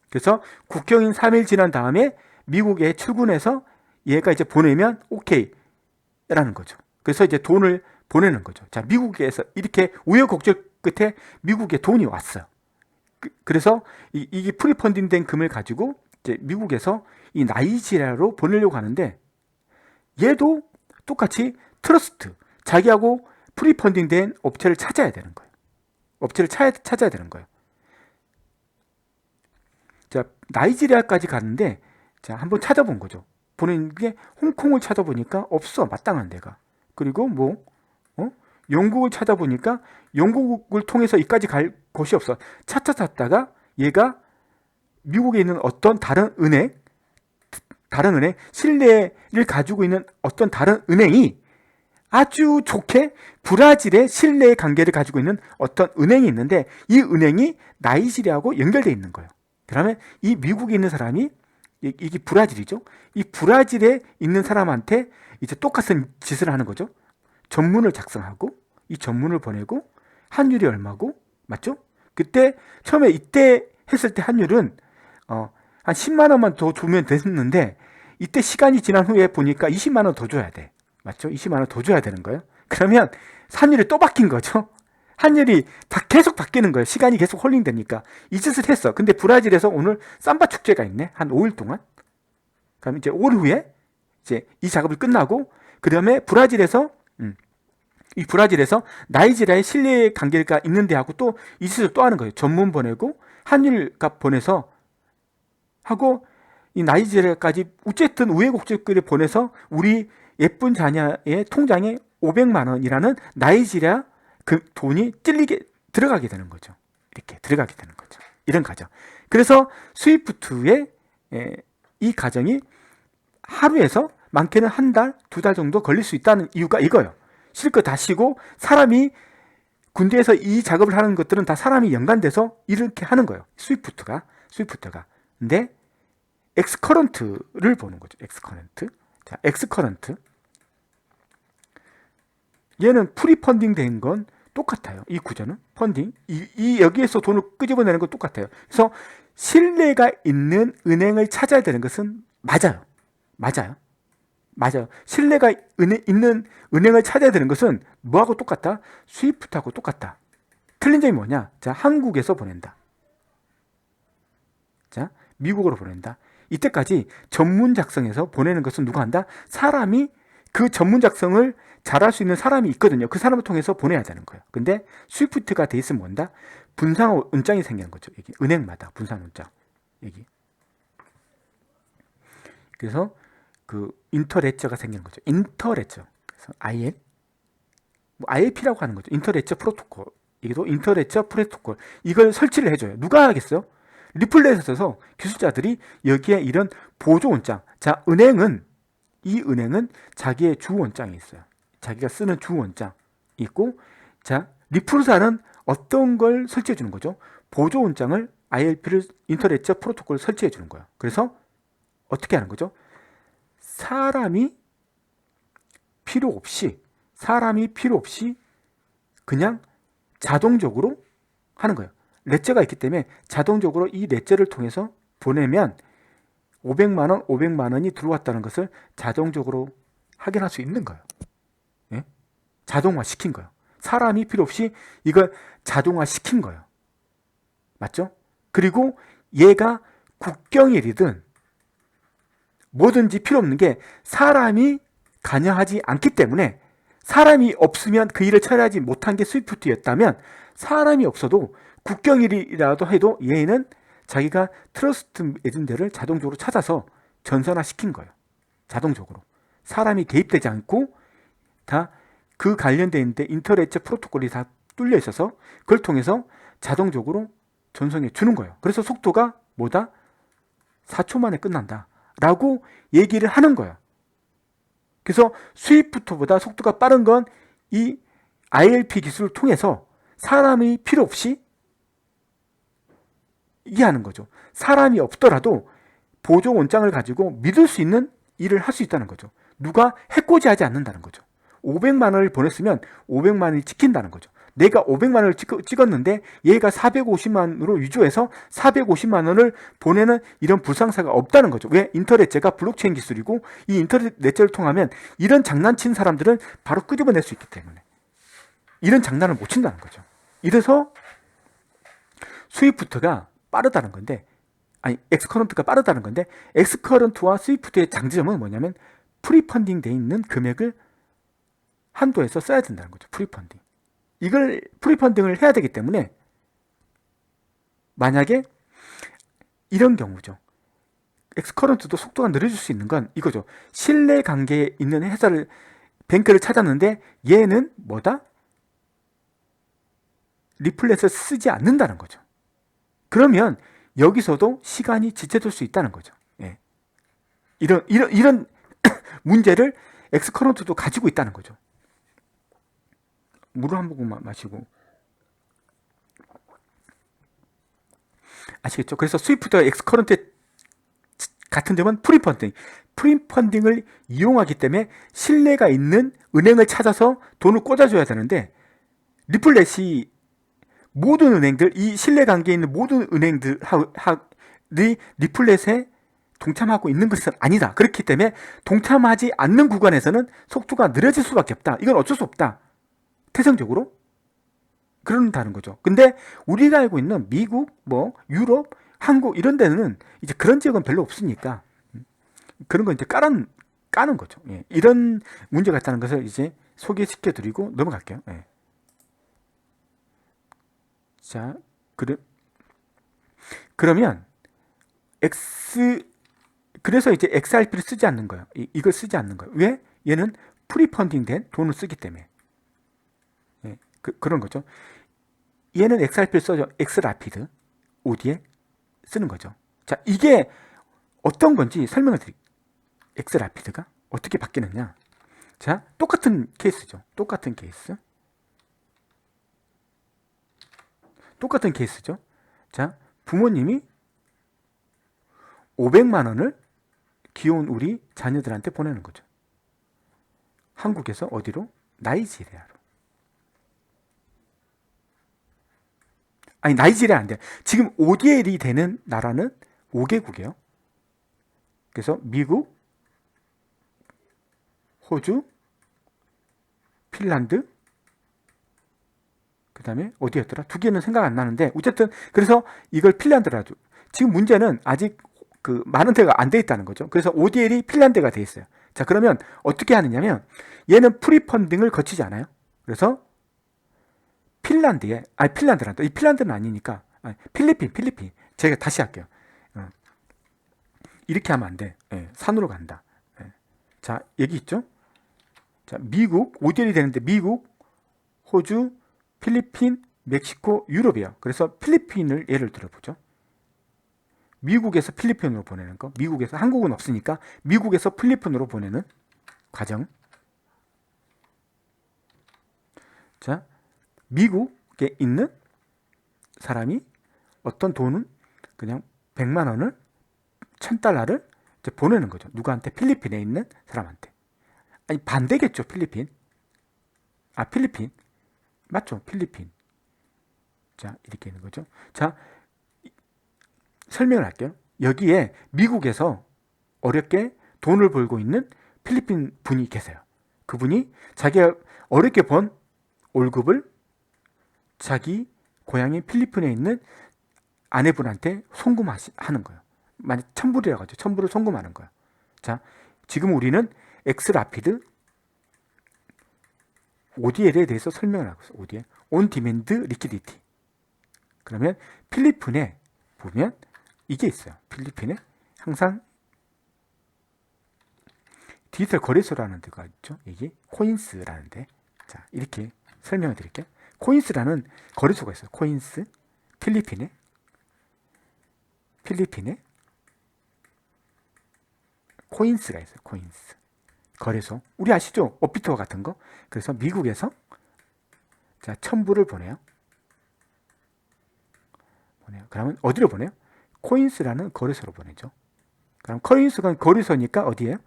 [SPEAKER 1] 그래서 국경인 3일 지난 다음에 미국에 출근해서 얘가 이제 보내면 오케이 라는 거죠. 그래서 이제 돈을 보내는 거죠. 자, 미국에서 이렇게 우여곡절 끝에 미국에 돈이 왔어요. 그래서 이게 프리펀딩 된 금을 가지고 이제 미국에서 이 나이지리아로 보내려고 하는데, 얘도 똑같이 트러스트, 자기하고 프리펀딩 된 업체를 찾아야 되는 거예요. 업체를 찾아야 되는 거예요. 자, 나이지리아까지 갔는데, 자, 한번 찾아본 거죠. 보낸 게 홍콩을 찾아보니까 없어, 마땅한 데가. 그리고 영국을 찾아보니까 영국을 통해서 이까지 갈 곳이 없어. 찾다가 얘가 미국에 있는 어떤 다른 은행, 신뢰를 가지고 있는 어떤 다른 은행이 아주 좋게 브라질의 신뢰 관계를 가지고 있는 어떤 은행이 있는데, 이 은행이 나이지리아하고 연결되어 있는 거예요. 그러면 이 미국에 있는 사람이, 이게 브라질이죠. 이 브라질에 있는 사람한테 이제 똑같은 짓을 하는 거죠. 전문을 작성하고 이 전문을 보내고 환율이 얼마고, 맞죠? 그때 처음에 이때 했을 때 환율은 한 10만 원만 더 주면 됐는데, 이때 시간이 지난 후에 보니까 20만 원 더 줘야 돼. 맞죠? 20만 원 더 줘야 되는 거예요. 그러면 환율이 또 바뀐 거죠. 환율이 계속 바뀌는 거예요. 시간이 계속 홀링되니까. 이 짓을 했어. 근데 브라질에서 오늘 삼바 축제가 있네. 한 5일 동안. 그럼 이제 5일 후에 이제 이 작업을 끝나고, 그 다음에 브라질에서 나이지리아의 신뢰 관계가 있는 데하고 또 이 짓을 또 하는 거예요. 전문 보내고 환율 값 보내서 하고, 이 나이지리아까지 어쨌든 우여곡절을 보내서 우리 예쁜 자녀의 통장에 500만 원이라는 나이지리아 그 돈이 찔리게 들어가게 되는 거죠. 이렇게 들어가게 되는 거죠. 이런 과정. 그래서 스위프트의 이 과정이 하루에서 많게는 한 달, 2달 정도 걸릴 수 있다는 이유가 이거예요. 실컷 다 쉬고, 사람이 군대에서 이 작업을 하는 것들은 다 사람이 연관돼서 이렇게 하는 거예요. 스위프트가. 근데 엑스커런트를 보는 거죠. 엑스커런트. 자, 엑스커런트. 얘는 프리펀딩 된 건 똑같아요. 이 구조는 펀딩. 여기에서 돈을 끄집어내는 건 똑같아요. 그래서 신뢰가 있는 은행을 찾아야 되는 것은 맞아요. 신뢰가 있는 은행을 찾아야 되는 것은 뭐하고 똑같다? 스위프트하고 똑같다. 틀린 점이 뭐냐? 자, 한국에서 보낸다. 자, 미국으로 보낸다. 이때까지 전문 작성해서 보내는 것은 누가 한다? 사람이, 그 전문 작성을 잘할 수 있는 사람이 있거든요. 그 사람을 통해서 보내야 되는 거예요. 근데 스위프트가 돼 있으면 뭔다? 분산 원장이 생기는 거죠. 여기 은행마다 분산 원장. 여기. 그래서 그 인터레저가 생기는 거죠. 인터레저. 그래서 ILP라고 하는 거죠. 인터레저 프로토콜. 이게도 인터레저 프로토콜. 이걸 설치를 해줘요. 누가 하겠어요? 리플렛에서 기술자들이 여기에 이런 보조 원장. 자, 이 은행은 자기의 주 원장이 있어요. 자기가 쓰는 주 원장이 있고, 자, 리플사는 어떤 걸 설치해 주는 거죠? 보조 원장을, ILP를, 인터레저 프로토콜을 설치해 주는 거예요. 그래서 어떻게 하는 거죠? 사람이 필요 없이, 사람이 필요 없이 그냥 자동적으로 하는 거예요. 레저가 있기 때문에 자동적으로 이 레저를 통해서 보내면 500만 원, 500만 원이 들어왔다는 것을 자동적으로 확인할 수 있는 거예요. 예? 자동화 시킨 거예요. 사람이 필요 없이 이걸 자동화 시킨 거예요. 맞죠? 그리고 얘가 국경일이든 뭐든지 필요 없는 게 사람이 관여하지 않기 때문에, 사람이 없으면 그 일을 처리하지 못한 게 스위프트였다면 사람이 없어도 국경일이라도 해도 얘는 자기가 트러스트 맺은 데를 자동적으로 찾아서 전산화 시킨 거예요. 자동적으로. 사람이 개입되지 않고 다 그 관련되어 있는데 인터레츠 프로토콜이 다 뚫려 있어서 그걸 통해서 자동적으로 전송해 주는 거예요. 그래서 속도가 뭐다? 4초 만에 끝난다 라고 얘기를 하는 거예요. 그래서 스위프트보다 속도가 빠른 건 이 ILP 기술을 통해서 사람이 필요 없이 이해하는 거죠. 사람이 없더라도 보조 원장을 가지고 믿을 수 있는 일을 할 수 있다는 거죠. 누가 해코지하지 않는다는 거죠. 500만 원을 보냈으면 500만 원이 찍힌다는 거죠. 내가 500만 원을 찍었는데 얘가 450만 원으로 위조해서 450만 원을 보내는 이런 불상사가 없다는 거죠. 왜? 인터넷제가 블록체인 기술이고 이 인터넷제를 통하면 이런 장난친 사람들은 바로 끄집어낼 수 있기 때문에 이런 장난을 못 친다는 거죠. 이래서 스위프트가 빠르다는 건데, 아니 엑스커런트가 빠르다는 건데, 엑스커런트와 스위프트의 장점은 뭐냐면 프리펀딩 돼 있는 금액을 한도에서 써야 된다는 거죠. 프리펀딩. 이걸 프리펀딩을 해야 되기 때문에 만약에 이런 경우죠. 엑스커런트도 속도가 느려질 수 있는 건 이거죠. 신뢰 관계에 있는 회사를 뱅크를 찾았는데 얘는 뭐다? 리플렛을 쓰지 않는다는 거죠. 그러면 여기서도 시간이 지체될 수 있다는 거죠. 예. 이런 문제를 엑스커런트도 가지고 있다는 거죠. 물을 한 모금만 마시고. 아시겠죠? 그래서 스위프트와 엑스커런트 같은 점은 프리펀딩을 이용하기 때문에 신뢰가 있는 은행을 찾아서 돈을 꽂아줘야 되는데, 리플렛이 모든 은행들, 이 신뢰관계에 있는 모든 은행들이 리플렛에 동참하고 있는 것은 아니다. 그렇기 때문에 동참하지 않는 구간에서는 속도가 느려질 수밖에 없다. 이건 어쩔 수 없다. 태생적으로 그런다는 거죠. 근데 우리가 알고 있는 미국, 유럽, 한국 이런 데는 이제 그런 지역은 별로 없으니까 그런 거 이제 까는 거죠. 예. 이런 문제가 있다는 것을 이제 소개시켜 드리고 넘어갈게요. 예. 자, 그러면 그래서 이제 XRP를 쓰지 않는 거예요. 이걸 쓰지 않는 거예요. 왜? 얘는 프리펀딩 된 돈을 쓰기 때문에. 예, 그런 거죠. 얘는 XRP를 써죠. XRAPID OD에 쓰는 거죠. 자, 이게 어떤 건지 설명을 드릴게요. XRAPID가 어떻게 바뀌느냐. 자, 똑같은 케이스죠. 똑같은 케이스죠. 자, 부모님이 500만 원을 귀여운 우리 자녀들한테 보내는 거죠. 한국에서 어디로? 나이지리아로. 아니, 나이지리아 안 돼. 지금 ODL이 되는 나라는 5개국이에요. 그래서 미국, 호주, 핀란드, 그 다음에 어디였더라? 2개는 생각 안 나는데, 어쨌든 그래서 이걸 핀란드라죠. 지금 문제는 아직 그 많은 데가 안 돼 있다는 거죠. 그래서 ODL이 핀란드가 돼 있어요. 자, 그러면 어떻게 하느냐면 얘는 프리펀딩을 거치지 않아요. 그래서 핀란드란다. 이 핀란드는 아니니까 필리핀. 제가 다시 할게요. 이렇게 하면 안 돼. 예, 산으로 간다. 예. 자, 여기 있죠. 자, 미국 ODL이 되는데 미국, 호주, 필리핀, 멕시코, 유럽이에요. 그래서 필리핀을 예를 들어보죠. 미국에서 필리핀으로 보내는 거. 미국에서, 한국은 없으니까 미국에서 필리핀으로 보내는 과정. 자, 미국에 있는 사람이 어떤 돈은 그냥 100만 원을 $1000를 이제 보내는 거죠. 누구한테? 필리핀에 있는 사람한테. 아니 반대겠죠. 필리핀. 필리핀. 맞죠? 필리핀. 자, 이렇게 있는 거죠. 자, 설명을 할게요. 여기에 미국에서 어렵게 돈을 벌고 있는 필리핀 분이 계세요. 그분이 자기가 어렵게 번 월급을 자기 고향인 필리핀에 있는 아내분한테 송금하는 거예요. 만약 1,000불이라고 하죠. 1,000불을 송금하는 거예요. 자, 지금 우리는 엑스라피드 ODL에 대해서 설명을 하고 있어요. ODL, On Demand Liquidity. 그러면 필리핀에 보면 이게 있어요. 필리핀에 항상 디지털 거래소라는 데가 있죠. 이게 코인스라는 데. 자, 이렇게 설명을 드릴게요. 코인스라는 거래소가 있어요. 코인스. 필리핀에 코인스가 있어요. 코인스. 거래소. 우리 아시죠? 업비트와 같은 거. 그래서 미국에서 자, 1,000불을 보내요. 그러면 어디로 보내요? 코인스라는 거래소로 보내죠. 그럼 코인스가 거래소니까 어디예요?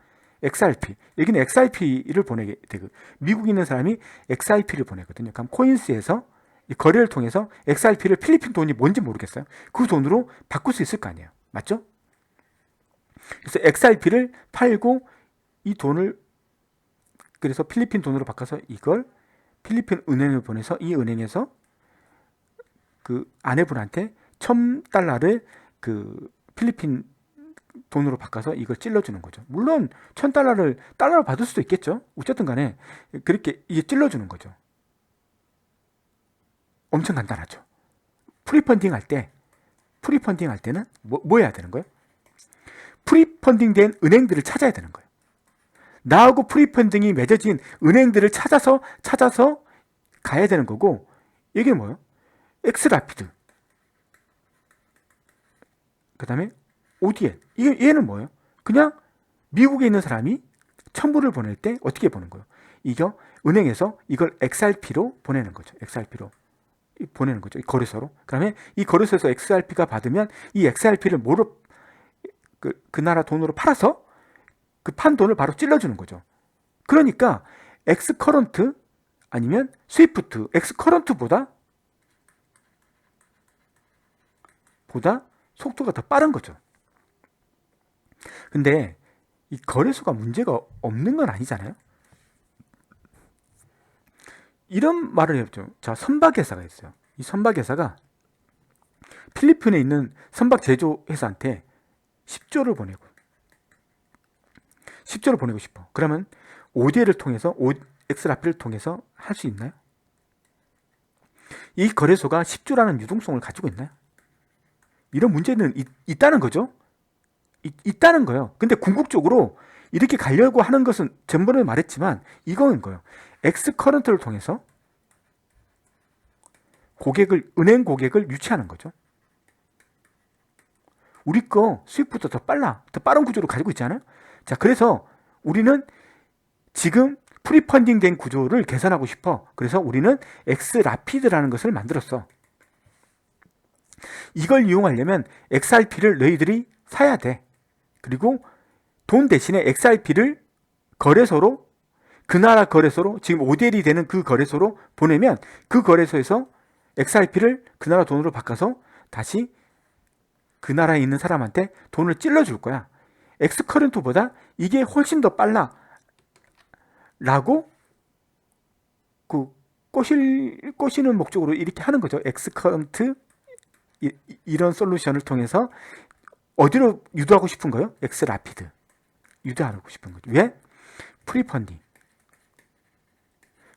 [SPEAKER 1] XRP. 여기는 XRP를 보내게 되고 미국에 있는 사람이 XRP를 보내거든요. 그럼 코인스에서 이 거래를 통해서 XRP를 필리핀 돈이 뭔지 모르겠어요. 그 돈으로 바꿀 수 있을 거 아니에요. 맞죠? 그래서 XRP를 팔고 이 돈을 그래서 필리핀 돈으로 바꿔서 이걸 필리핀 은행을 보내서 이 은행에서 그 아내분한테 $1,000를 그 필리핀 돈으로 바꿔서 이걸 찔러주는 거죠. 물론 $1,000를 달러로 받을 수도 있겠죠. 어쨌든 간에 그렇게 이게 찔러주는 거죠. 엄청 간단하죠. 프리펀딩 할 때는 뭐 해야 되는 거예요? 프리펀딩 된 은행들을 찾아야 되는 거예요. 나하고 프리펀딩이 맺어진 은행들을 찾아서 가야 되는 거고, 이게 뭐예요? 엑스라피드. 그 다음에 ODL. 얘는 뭐예요? 그냥 미국에 있는 사람이 1,000불을 보낼 때 어떻게 보는 거예요? 이거 은행에서 이걸 XRP로 보내는 거죠. XRP로 보내는 거죠. 이 거래소로. 그러면 이 거래소에서 XRP가 받으면 이 XRP를 뭐로 그 나라 돈으로 팔아서 그 판 돈을 바로 찔러주는 거죠. 그러니까 엑스커런트 아니면 스위프트, 엑스커런트보다 속도가 더 빠른 거죠. 근데 이 거래소가 문제가 없는 건 아니잖아요. 이런 말을 해보죠. 자, 선박회사가 있어요. 이 선박회사가 필리핀에 있는 선박 제조회사한테 10조를 보내고 싶어. 그러면 ODL을 통해서 엑스라피를 통해서 할 수 있나요? 이 거래소가 10조라는 유동성을 가지고 있나요? 이런 문제는 있다는 거죠. 있다는 거예요. 근데 궁극적으로 이렇게 가려고 하는 것은 전번에 말했지만 이거인 거예요. 엑스커런트를 통해서 은행 고객을 유치하는 거죠. 우리 거 수익보다 더 빠른 구조로 가지고 있잖아요. 자, 그래서 우리는 지금 프리펀딩 된 구조를 개선하고 싶어. 그래서 우리는 엑스라피드라는 것을 만들었어. 이걸 이용하려면 XRP를 너희들이 사야 돼. 그리고 돈 대신에 XRP를 거래소로, 그 나라 거래소로, 지금 ODL이 되는 그 거래소로 보내면 그 거래소에서 XRP를 그 나라 돈으로 바꿔서 다시 그 나라에 있는 사람한테 돈을 찔러줄 거야. 엑스커런트보다 이게 훨씬 더 빨라. 라고 꼬시는 목적으로 이렇게 하는 거죠. 엑스커런트 이런 솔루션을 통해서 어디로 유도하고 싶은 거예요? 엑스라피드. 유도하고 싶은 거죠. 왜? 프리펀딩.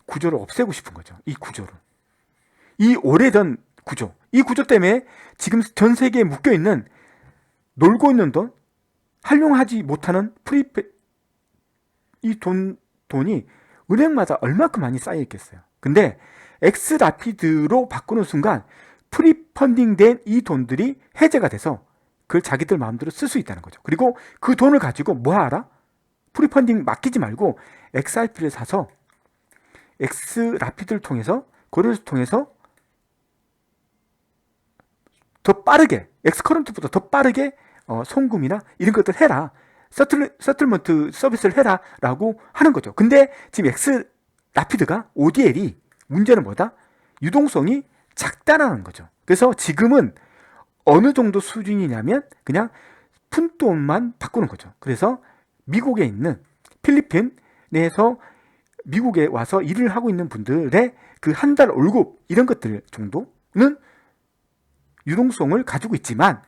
[SPEAKER 1] 구조를 없애고 싶은 거죠. 이 구조를. 이 오래된 구조. 이 구조 때문에 지금 전 세계에 묶여있는, 놀고 있는 돈, 활용하지 못하는 이 돈이 은행마다 얼마큼 많이 쌓여있겠어요. 근데 엑스라피드로 바꾸는 순간 프리펀딩 된 이 돈들이 해제가 돼서 그걸 자기들 마음대로 쓸 수 있다는 거죠. 그리고 그 돈을 가지고 뭐 하라? 프리펀딩 맡기지 말고 XRP를 사서 엑스라피드를 통해서, 거래소를 통해서 더 빠르게, 엑스커런트보다 더 빠르게 송금이나 이런 것들 해라. 세틀먼트 서비스를 해라 라고 하는 거죠. 근데 지금 엑스라피드가 ODL이 문제는 뭐다? 유동성이 작다라는 거죠. 그래서 지금은 어느 정도 수준이냐면 그냥 푼돈만 바꾸는 거죠. 그래서 미국에 있는 필리핀 내에서 미국에 와서 일을 하고 있는 분들의 그 한 달 월급 이런 것들 정도는 유동성을 가지고 있지만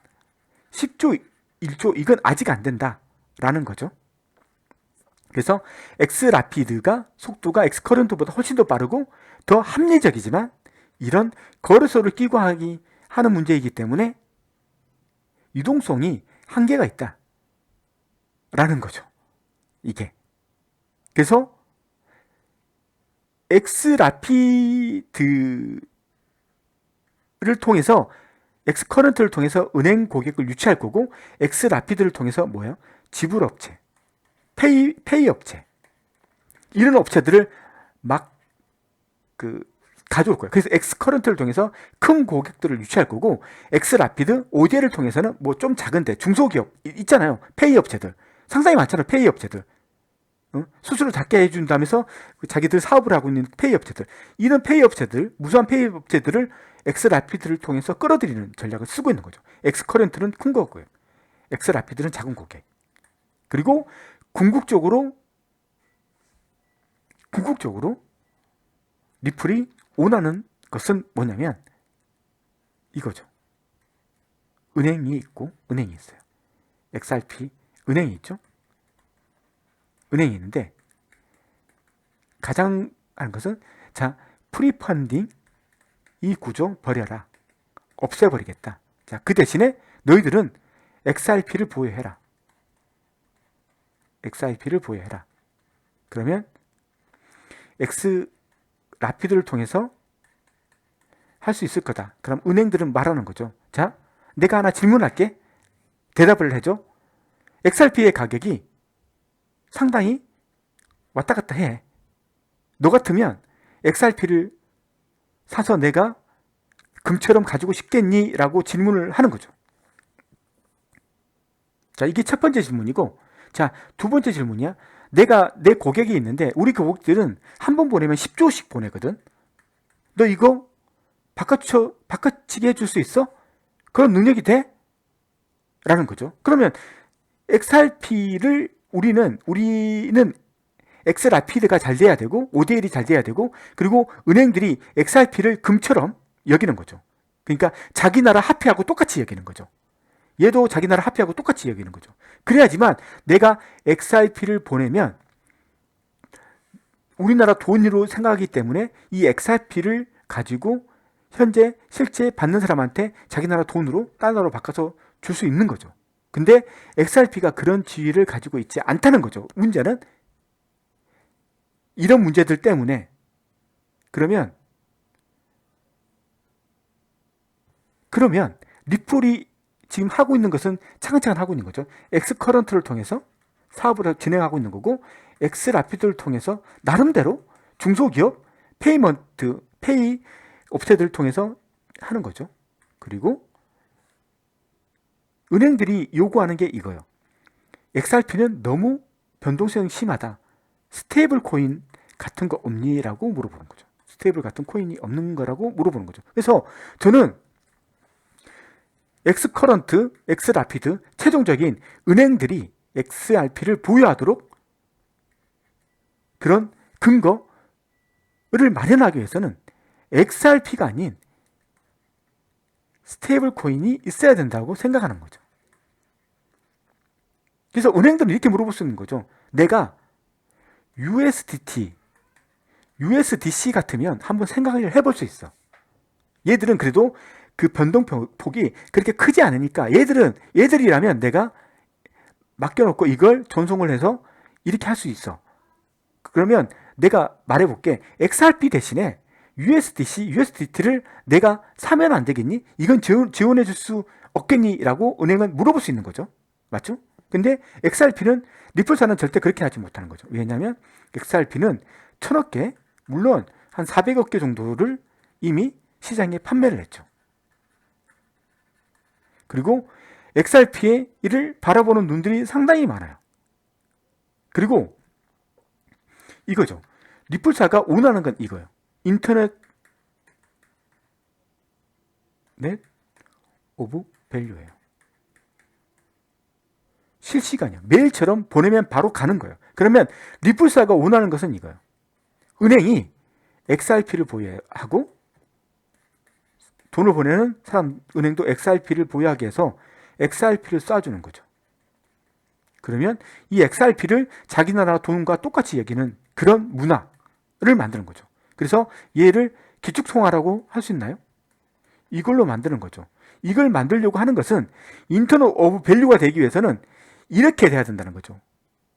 [SPEAKER 1] 10조, 1조 이건 아직 안 된다라는 거죠. 그래서 엑스라피드가 속도가 엑스커런트보다 훨씬 더 빠르고 더 합리적이지만 이런 거래소를 끼고 하는 문제이기 때문에 유동성이 한계가 있다라는 거죠. 이게. 그래서 엑스라피드를 통해서 엑스커런트를 통해서 은행 고객을 유치할 거고 엑스라피드를 통해서 뭐예요? 지불업체, 페이 업체 이런 업체들을 막 가져올 거예요. 그래서 엑스커런트를 통해서 큰 고객들을 유치할 거고 엑스라피드, ODL을 통해서는 뭐 좀 작은데 중소기업 있잖아요. 페이 업체들 상당히 많잖아요. 페이 업체들 수수료 작게 해준다면서 자기들 사업을 하고 있는 페이 업체들 이런 페이 업체들 무수한 페이 업체들을 엑스라피드를 통해서 끌어들이는 전략을 쓰고 있는 거죠. 엑스커런트는 큰 거고요. 엑스라피드는 작은 고객. 그리고 궁극적으로 리플이 원하는 것은 뭐냐면 이거죠. 은행이 있고 은행이 있어요. XRP 은행이 있죠. 은행이 있는데 가장 하는 것은 자 프리펀딩 이 구조 버려라. 없애버리겠다. 자, 그 대신에 너희들은 XRP를 보유해라. XRP를 보유해라. 그러면 엑스라피드를 통해서 할 수 있을 거다. 그럼 은행들은 말하는 거죠. 자, 내가 하나 질문할게. 대답을 해줘. XRP의 가격이 상당히 왔다 갔다 해. 너 같으면 XRP를 사서 내가 금처럼 가지고 싶겠니? 라고 질문을 하는 거죠. 자, 이게 첫 번째 질문이고, 자, 두 번째 질문이야. 내가 내 고객이 있는데 우리 고객들은 한 번 보내면 10조씩 보내거든. 너 이거 바꿔치기 해줄 수 있어? 그런 능력이 돼? 라는 거죠. 그러면 XRP를 우리는 엑스라피드가 잘 돼야 되고 ODL이 잘 돼야 되고 그리고 은행들이 XRP를 금처럼 여기는 거죠. 그러니까 자기 나라 화폐하고 똑같이 여기는 거죠. 얘도 자기 나라 화폐하고 똑같이 여기는 거죠. 그래야지만 내가 XRP를 보내면 우리나라 돈으로 생각하기 때문에 이 XRP를 가지고 현재 실제 받는 사람한테 자기 나라 돈으로 달러로 바꿔서 줄 수 있는 거죠. 근데 XRP가 그런 지위를 가지고 있지 않다는 거죠. 문제는 이런 문제들 때문에 그러면 리플이 지금 하고 있는 것은 차근차근 하고 있는 거죠. 엑스커런트를 통해서 사업을 진행하고 있는 거고 엑스라피드를 통해서 나름대로 중소기업 페이 업체들을 통해서 하는 거죠. 그리고 은행들이 요구하는 게 이거예요. XRP는 너무 변동성이 심하다. 스테이블 코인 같은 거 없니? 라고 물어보는 거죠. 스테이블 같은 코인이 없는 거라고 물어보는 거죠. 그래서 저는 엑스커런트, 엑스라피드, 최종적인 은행들이 XRP를 보유하도록 그런 근거를 마련하기 위해서는 XRP가 아닌 스테이블 코인이 있어야 된다고 생각하는 거죠. 그래서 은행들은 이렇게 물어볼 수 있는 거죠. 내가 USDC 같으면 한번 생각을 해볼 수 있어. 얘들은 그래도 그 변동폭이 그렇게 크지 않으니까 얘들이라면 내가 맡겨놓고 이걸 전송을 해서 이렇게 할 수 있어. 그러면 내가 말해볼게. XRP 대신에 USDT를 내가 사면 안 되겠니? 이건 지원해 줄 수 없겠니? 라고 은행은 물어볼 수 있는 거죠. 맞죠? 근데 XRP는 리플사는 절대 그렇게 하지 못하는 거죠. 왜냐하면 XRP는 1000억 개, 물론 한 400억 개 정도를 이미 시장에 판매를 했죠. 그리고 XRP를 바라보는 눈들이 상당히 많아요. 그리고 이거죠. 리플사가 원하는 건 이거예요. 인터넷 넷 오브 밸류예요. 실시간이요. 메일처럼 보내면 바로 가는 거예요. 그러면 리플사가 원하는 것은 이거예요. 은행이 XRP를 보유하고 돈을 보내는 사람 은행도 XRP를 보유하게 해서 XRP를 쏴주는 거죠. 그러면 이 XRP를 자기 나라 돈과 똑같이 여기는 그런 문화를 만드는 거죠. 그래서 얘를 기축통화라고 할 수 있나요? 이걸로 만드는 거죠. 이걸 만들려고 하는 것은 인터넷 오브 밸류가 되기 위해서는 이렇게 돼야 된다는 거죠.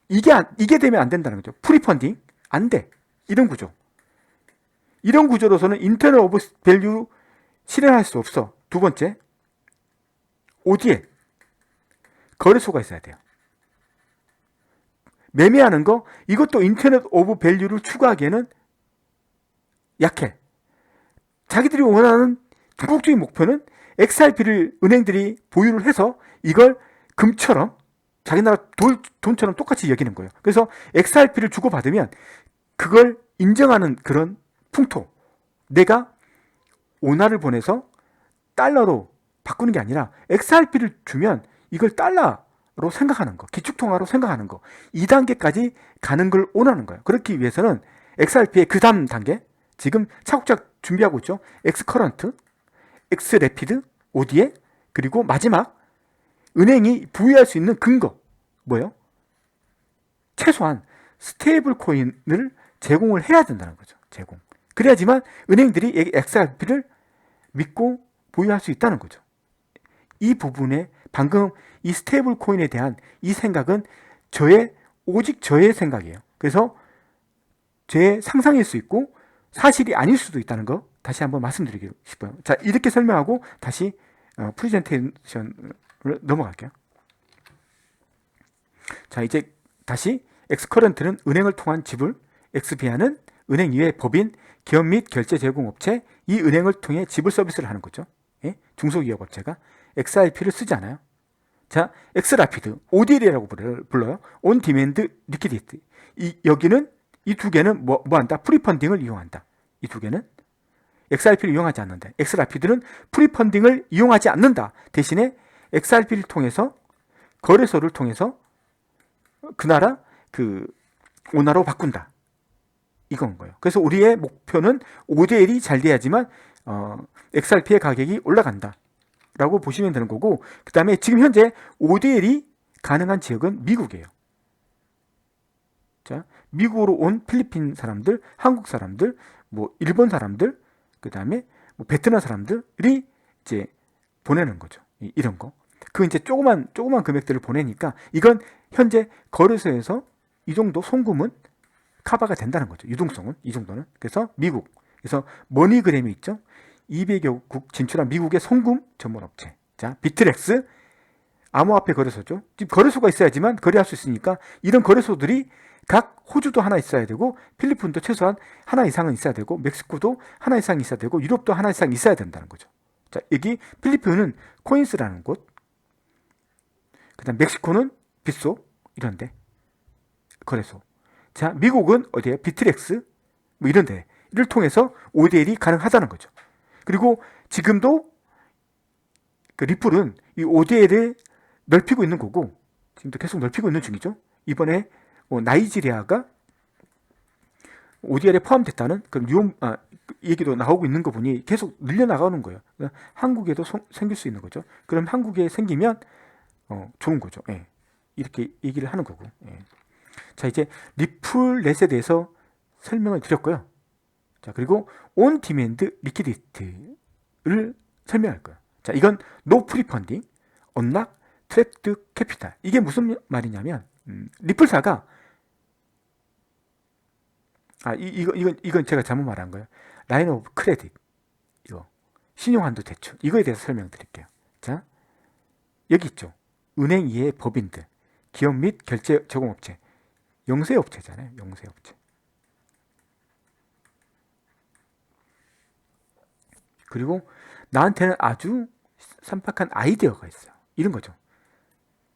[SPEAKER 1] 이게 되면 안 된다는 거죠. 프리펀딩 안 돼. 이런 구조. 이런 구조로서는 인터넷 오브 밸류 실현할 수 없어. 두 번째, ODL 거래소가 있어야 돼요. 매매하는 거 이것도 인터넷 오브 밸류를 추구하기에는 약해. 자기들이 원하는 궁극적인 목표는 XRP를 은행들이 보유를 해서 이걸 금처럼 자기 나라 돈처럼 똑같이 여기는 거예요. 그래서 XRP를 주고받으면 그걸 인정하는 그런 풍토. 내가 원화를 보내서 달러로 바꾸는 게 아니라 XRP를 주면 이걸 달러로 생각하는 거, 기축통화로 생각하는 거, 2단계까지 가는 걸 원하는 거예요. 그렇기 위해서는 XRP의 그 다음 단계, 지금 차곡차곡 준비하고 있죠. X커런트, X래피드, OD에, 그리고 마지막 은행이 부여할 수 있는 근거, 뭐예요? 최소한 스테이블 코인을 제공을 해야 된다는 거죠. 제공. 그래야지만 은행들이 XRP를 믿고 보유할 수 있다는 거죠. 이 부분에 방금 이 스테이블 코인에 대한 이 생각은 오직 저의 생각이에요. 그래서 제 상상일 수 있고 사실이 아닐 수도 있다는 거 다시 한번 말씀드리고 싶어요. 자, 이렇게 설명하고 다시 프레젠테이션으로 넘어갈게요. 자, 이제 다시 엑스커런트는 은행을 통한 지불, 엑스비아는 은행 이외의 법인, 기업 및 결제 제공업체, 이 은행을 통해 지불 서비스를 하는 거죠. 예? 중소기업업체가 XRP를 쓰지 않아요. 자, 엑스라피드, ODL이라고 불러요. 온 디맨드 리퀴디티. 여기는 이 두 개는 뭐 한다? 프리펀딩을 이용한다. 이 두 개는 XRP를 이용하지 않는다. 엑스라피드는 프리펀딩을 이용하지 않는다. 대신에 XRP를 통해서 거래소를 통해서 그 나라 원화로 바꾼다. 이건 거예요. 그래서 우리의 목표는 ODL이 잘 돼야지만 XRP의 가격이 올라간다. 라고 보시면 되는 거고, 그 다음에 지금 현재 ODL이 가능한 지역은 미국이에요. 자, 미국으로 온 필리핀 사람들, 한국 사람들, 뭐 일본 사람들, 그 다음에 뭐 베트남 사람들이 이제 보내는 거죠. 이런 거. 그 이제 조그만 금액들을 보내니까 이건 현재 거래소에서 이 정도 송금은 커버가 된다는 거죠. 유동성은 이 정도는. 그래서 미국. 그래서 머니그램이 있죠. 200여 국 진출한 미국의 송금 전문 업체. 자, 비트렉스 암호화폐 거래소죠. 지금 거래소가 있어야지만 거래할 수 있으니까 이런 거래소들이 각 호주도 하나 있어야 되고 필리핀도 최소한 하나 이상은 있어야 되고 멕시코도 하나 이상 있어야 되고 유럽도 하나 이상 있어야 된다는 거죠. 자, 여기 필리핀은 코인스라는 곳, 그다음 멕시코는 빗소 이런데 거래소. 자, 미국은 어디에요? 비트렉스 뭐 이런데 이를 통해서 ODL이 가능하다는 거죠. 그리고 지금도 그 리플은 이 ODL을 넓히고 있는 거고 지금도 계속 넓히고 있는 중이죠. 이번에 나이지리아가 ODL에 포함됐다는 그런 얘기도 나오고 있는 거 보니 계속 늘려나가는 거예요. 한국에도 생길 수 있는 거죠. 그럼 한국에 생기면 좋은 거죠. 예. 이렇게 얘기를 하는 거고. 예. 자, 이제 리플렛에 대해서 설명을 드렸고요. 자, 그리고 온 디맨드 리퀴디티를 설명할 거예요. 자, 이건 노 프리펀딩, 언락, 트랩드 캐피탈. 이게 무슨 말이냐면 리플사가 이건 제가 잘못 말한 거예요. 라인 오브 크레딧, 이거 신용한도 대출, 이거에 대해서 설명드릴게요. 자, 여기 있죠. 은행 이외의 법인들, 기업 및 결제 제공업체, 영세업체잖아요. 영세업체. 그리고 나한테는 아주 쌈박한 아이디어가 있어요. 이런 거죠.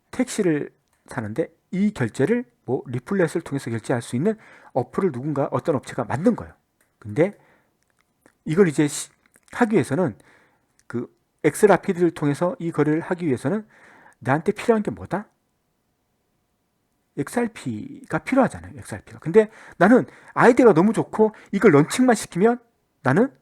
[SPEAKER 1] 택시를 사는데 이 결제를 뭐 리플렛을 통해서 결제할 수 있는 어플을 누군가 어떤 업체가 만든 거예요. 근데 이걸 이제 하기 위해서는 그 엑스라피드를 통해서 이 거래를 하기 위해서는 나한테 필요한 게 뭐다? XRP가 필요하잖아요. XRP가. 근데 나는 아이디어가 너무 좋고 이걸 런칭만 시키면 나는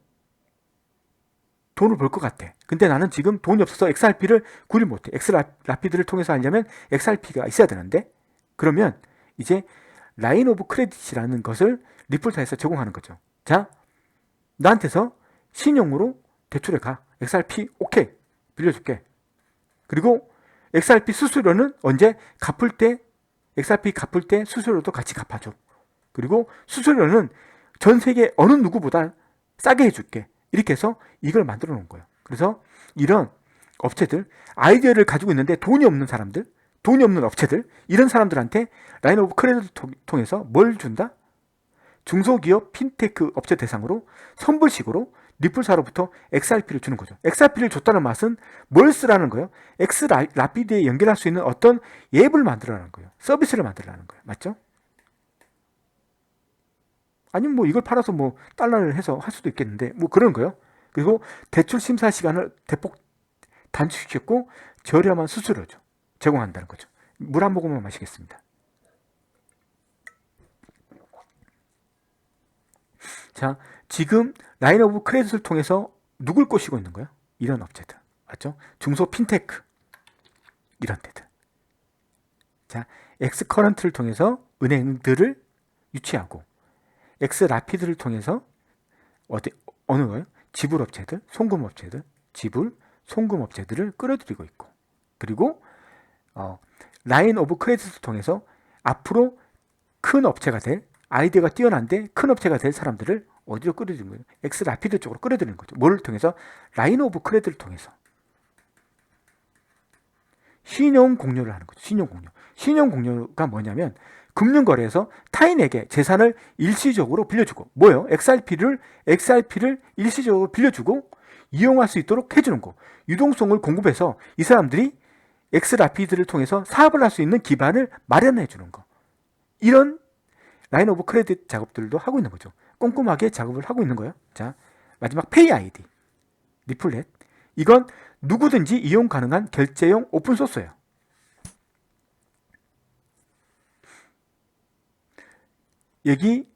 [SPEAKER 1] 돈을 벌 것 같아. 근데 나는 지금 돈이 없어서 XRP를 구입 못해. 엑스라피드를 통해서 하려면 XRP가 있어야 되는데 그러면 이제 라인 오브 크레딧이라는 것을 리플사에서 제공하는 거죠. 자, 나한테서 신용으로 대출해 가. XRP 오케이. 빌려줄게. 그리고 XRP 수수료는 언제 갚을 때 XRP 갚을 때 수수료도 같이 갚아줘. 그리고 수수료는 전 세계 어느 누구보다 싸게 해줄게. 이렇게 해서 이걸 만들어 놓은 거예요. 그래서 이런 업체들, 아이디어를 가지고 있는데 돈이 없는 사람들, 돈이 없는 업체들, 이런 사람들한테 라인 오브 크레딧을 통해서 뭘 준다? 중소기업 핀테크 업체 대상으로 선불식으로 리플사로부터 XRP를 주는 거죠. XRP를 줬다는 맛은 뭘 쓰라는 거예요? 엑스라피드에 연결할 수 있는 어떤 앱을 만들라는 거예요. 서비스를 만들라는 거예요. 맞죠? 아니면 뭐 이걸 팔아서 뭐 달러를 해서 할 수도 있겠는데 뭐 그런 거예요. 그리고 대출 심사 시간을 대폭 단축시켰고 저렴한 수수료죠. 제공한다는 거죠. 물 한 모금만 마시겠습니다. 자, 지금 라인 오브 크레딧을 통해서 누굴 꼬시고 있는 거예요? 이런 업체들. 맞죠? 중소 핀테크. 이런 데들. 자, 엑스커런트를 통해서 은행들을 유치하고 엑스라피드를 통해서 어느 거예요? 지불업체들, 송금업체들, 송금업체들을 끌어들이고 있고 그리고 라인 오브 크레딧을 통해서 앞으로 큰 업체가 될 아이디어가 뛰어난데 큰 업체가 될 사람들을 어디로 끌어들이는 거예요? 엑스라피드 쪽으로 끌어들이는 거죠. 뭐를 통해서? 라인 오브 크레딧을 통해서 신용 공유를 하는 거죠. 신용 공유. 신용 공유가 뭐냐면 금융거래에서 타인에게 재산을 일시적으로 빌려주고 뭐예요? XRP를 일시적으로 빌려주고 이용할 수 있도록 해주는 거. 유동성을 공급해서 이 사람들이 엑스라피드를 통해서 사업을 할 수 있는 기반을 마련해 주는 거. 이런 라인 오브 크레딧 작업들도 하고 있는 거죠. 꼼꼼하게 작업을 하고 있는 거예요. 자, 마지막 페이 아이디 리플렛. 이건 누구든지 이용 가능한 결제용 오픈소스예요. 여기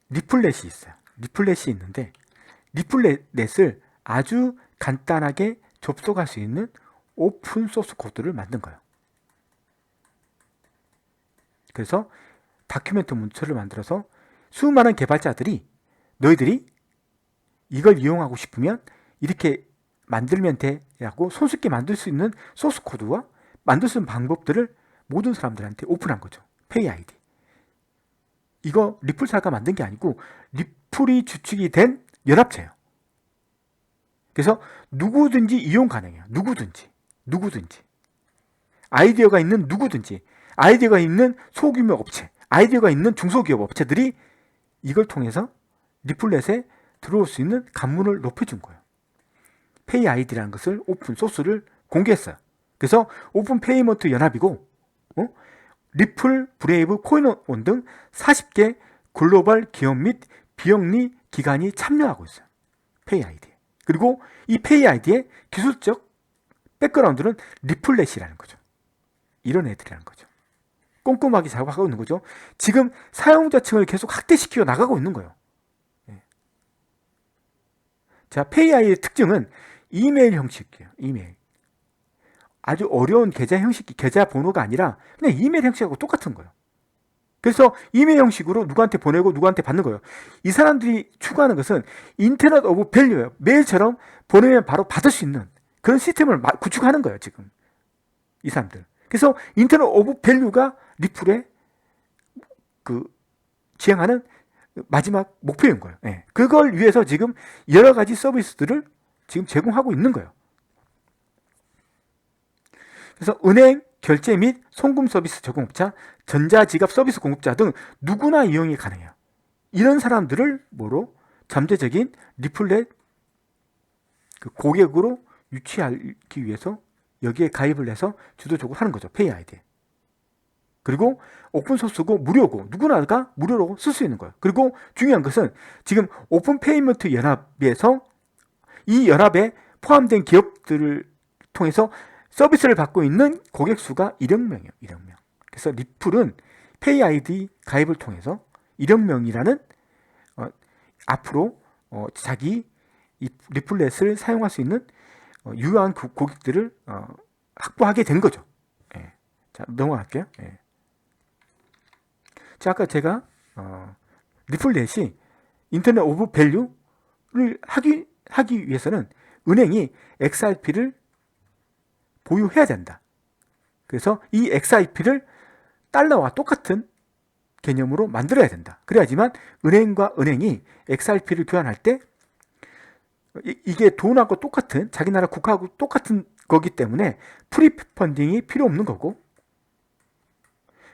[SPEAKER 1] 리플렛이 있어요. 리플렛이 있는데 리플렛을 아주 간단하게 접속할 수 있는 오픈소스 코드를 만든 거예요. 그래서 다큐멘트 문서를 만들어서 수많은 개발자들이 너희들이 이걸 이용하고 싶으면 이렇게 만들면 돼라고 손쉽게 만들 수 있는 소스 코드와 만들 수 있는 방법들을 모든 사람들한테 오픈한 거죠. 페이 아이디. 이거 리플사가 만든 게 아니고 리플이 주축이 된 연합체예요. 그래서 누구든지 이용 가능해요. 누구든지. 아이디어가 있는 누구든지. 아이디어가 있는 소규모 업체, 아이디어가 있는 중소기업 업체들이 이걸 통해서 리플렛에 들어올 수 있는 관문을 높여준 거예요. 페이 아이디라는 것을 오픈 소스를 공개했어요. 그래서 오픈 페이먼트 연합이고 리플, 브레이브, 코인원 등 40개 글로벌 기업 및 비영리 기관이 참여하고 있어요. 페이 아이디에. 그리고 이 페이 아이디의 기술적 백그라운드는 리플렛이라는 거죠. 이런 애들이라는 거죠. 꼼꼼하게 작업하고 있는 거죠. 지금 사용자층을 계속 확대시키고 나가고 있는 거예요. 자, 페이 아이디의 특징은 이메일 형식이에요. 이메일. 아주 어려운 계좌 형식, 계좌 번호가 아니라 그냥 이메일 형식하고 똑같은 거예요. 그래서 이메일 형식으로 누구한테 보내고 누구한테 받는 거예요. 이 사람들이 추구하는 것은 인터넷 오브 밸류예요. 메일처럼 보내면 바로 받을 수 있는 그런 시스템을 구축하는 거예요, 지금. 이 사람들. 그래서 인터넷 오브 밸류가 리플의 지향하는 마지막 목표인 거예요. 네. 그걸 위해서 지금 여러 가지 서비스들을 지금 제공하고 있는 거예요. 그래서 은행, 결제 및 송금 서비스 제공업자, 전자지갑 서비스 공급자 등 누구나 이용이 가능해요. 이런 사람들을 뭐로? 잠재적인 리플렛 고객으로 유치하기 위해서 여기에 가입을 해서 주도적으로 하는 거죠. 페이 아이디. 그리고 오픈소스고 무료고 누구나가 무료로 쓸 수 있는 거예요. 그리고 중요한 것은 지금 오픈 페이먼트 연합에서 이 연합에 포함된 기업들을 통해서 서비스를 받고 있는 고객 수가 1억 명이에요. 1억 명. 그래서 리플은 페이 아이디 가입을 통해서 1억 명이라는 앞으로 자기 이 리플렛을 사용할 수 있는 유효한 고객들을 확보하게 된 거죠. 예. 자, 넘어갈게요. 예. 자, 아까 제가 리플렛이 인터넷 오브 밸류를 하기 위해서는 은행이 XRP를 보유해야 된다. 그래서 이 XRP를 달러와 똑같은 개념으로 만들어야 된다. 그래야지만 은행과 은행이 XRP를 교환할 때 이게 돈하고 똑같은, 자기 나라 국가하고 똑같은 거기 때문에 프리펀딩이 필요 없는 거고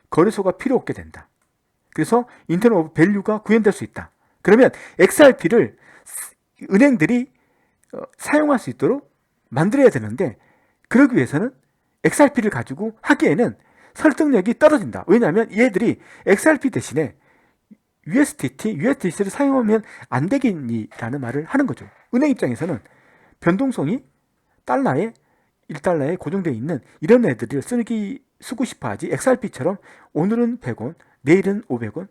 [SPEAKER 1] 거래소가 필요 없게 된다. 그래서 인터넷 오브 밸류가 구현될 수 있다. 그러면 XRP를 은행들이 사용할 수 있도록 만들어야 되는데, 그러기 위해서는 XRP를 가지고 하기에는 설득력이 떨어진다. 왜냐하면 얘들이 XRP 대신에 USDT를 사용하면 안 되겠니라는 말을 하는 거죠. 은행 입장에서는 변동성이 달러에 1달러에 고정되어 있는 이런 애들을 쓰고 싶어 하지, XRP처럼 오늘은 100원, 내일은 500원,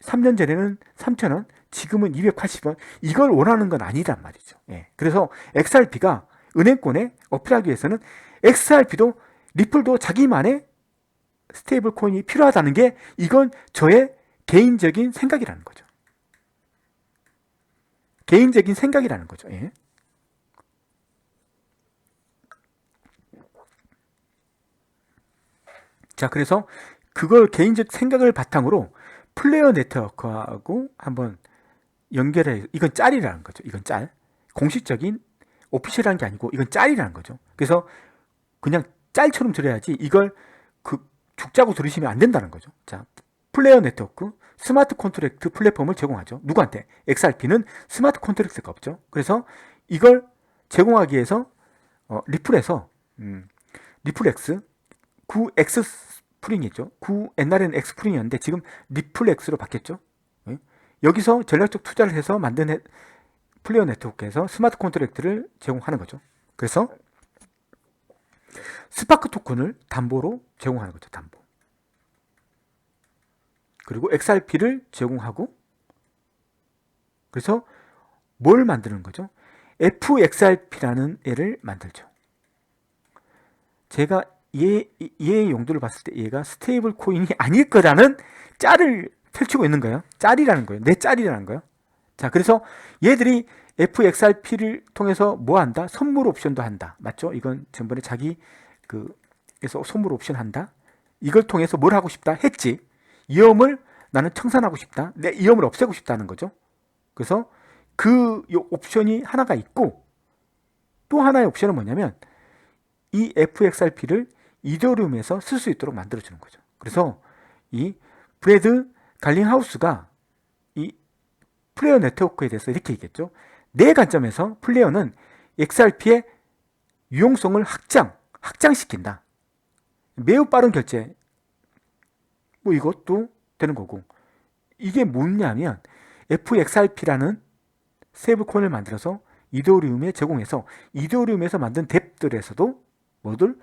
[SPEAKER 1] 3년 전에는 3,000원, 지금은 280원, 이걸 원하는 건 아니란 말이죠. 예. 그래서 XRP가 은행권에 어필하기 위해서는 XRP도 리플도 자기만의 스테이블 코인이 필요하다는 게, 이건 저의 개인적인 생각이라는 거죠. 개인적인 생각이라는 거죠. 예. 자, 그래서 그걸 개인적 생각을 바탕으로 플레이어 네트워크하고 한번 연결해. 이건 짤이라는 거죠. 이건 짤. 공식적인 오피셜한 게 아니고 이건 짤이라는 거죠. 그래서 그냥 짤처럼 들어야지 이걸 죽자고 들으시면 안 된다는 거죠. 자, 플레이어 네트워크 스마트 콘트랙트 플랫폼을 제공하죠. 누구한테? XRP는 스마트 콘트랙트가 없죠. 그래서 이걸 제공하기 위해서 리플에서 리플X 9X 스프링이죠. 옛날에는 X 스프링이었는데 지금 리플X로 바뀌었죠. 네? 여기서 전략적 투자를 해서 만든 플레이어 네트워크에서 스마트 콘트랙트를 제공하는 거죠. 그래서 스파크 토큰을 담보로 제공하는 거죠. 담보. 그리고 XRP를 제공하고, 그래서 뭘 만드는 거죠? FXRP라는 애를 만들죠. 제가 얘의 용도를 봤을 때 얘가 스테이블 코인이 아닐 거라는 짤을 펼치고 있는 거예요. 짤이라는 거예요. 내 짤이라는 거예요. 자, 그래서 얘들이 FXRP를 통해서 뭐 한다? 선물 옵션도 한다. 맞죠? 이건 전번에 그래서 선물 옵션 한다. 이걸 통해서 뭘 하고 싶다? 했지. 위험을 나는 청산하고 싶다. 내 위험을 없애고 싶다는 거죠. 그래서 그 옵션이 하나가 있고, 또 하나의 옵션은 뭐냐면 이 FXRP를 이더리움에서 쓸 수 있도록 만들어주는 거죠. 그래서 이 브래드 갈링하우스가 이 플레이어 네트워크에 대해서 이렇게 얘기했죠. 내 관점에서 플레이어는 XRP의 유용성을 확장시킨다. 매우 빠른 결제, 뭐 이것도 되는 거고, 이게 뭐냐면 FXRP라는 스테이블코인을 만들어서 이더리움에 제공해서 이더리움에서 만든 뎁들에서도 뭐들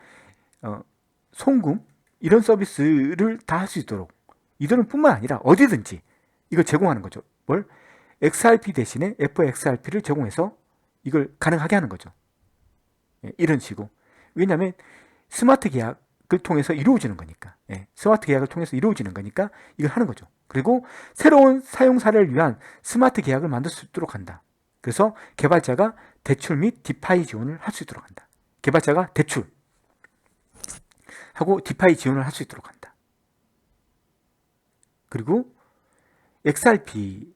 [SPEAKER 1] 송금 이런 서비스를 다 할 수 있도록, 이더리움뿐만 아니라 어디든지 이걸 제공하는 거죠. 뭘? XRP 대신에 FXRP를 제공해서 이걸 가능하게 하는 거죠. 예, 이런 식으로. 왜냐하면 스마트 계약을 통해서 이루어지는 거니까. 예, 스마트 계약을 통해서 이루어지는 거니까 이걸 하는 거죠. 그리고 새로운 사용사를 위한 스마트 계약을 만들 수 있도록 한다. 그래서 개발자가 대출 및 디파이 지원을 할 수 있도록 한다. 개발자가 대출 하고 디파이 지원을 할 수 있도록 한다. 그리고 XRP를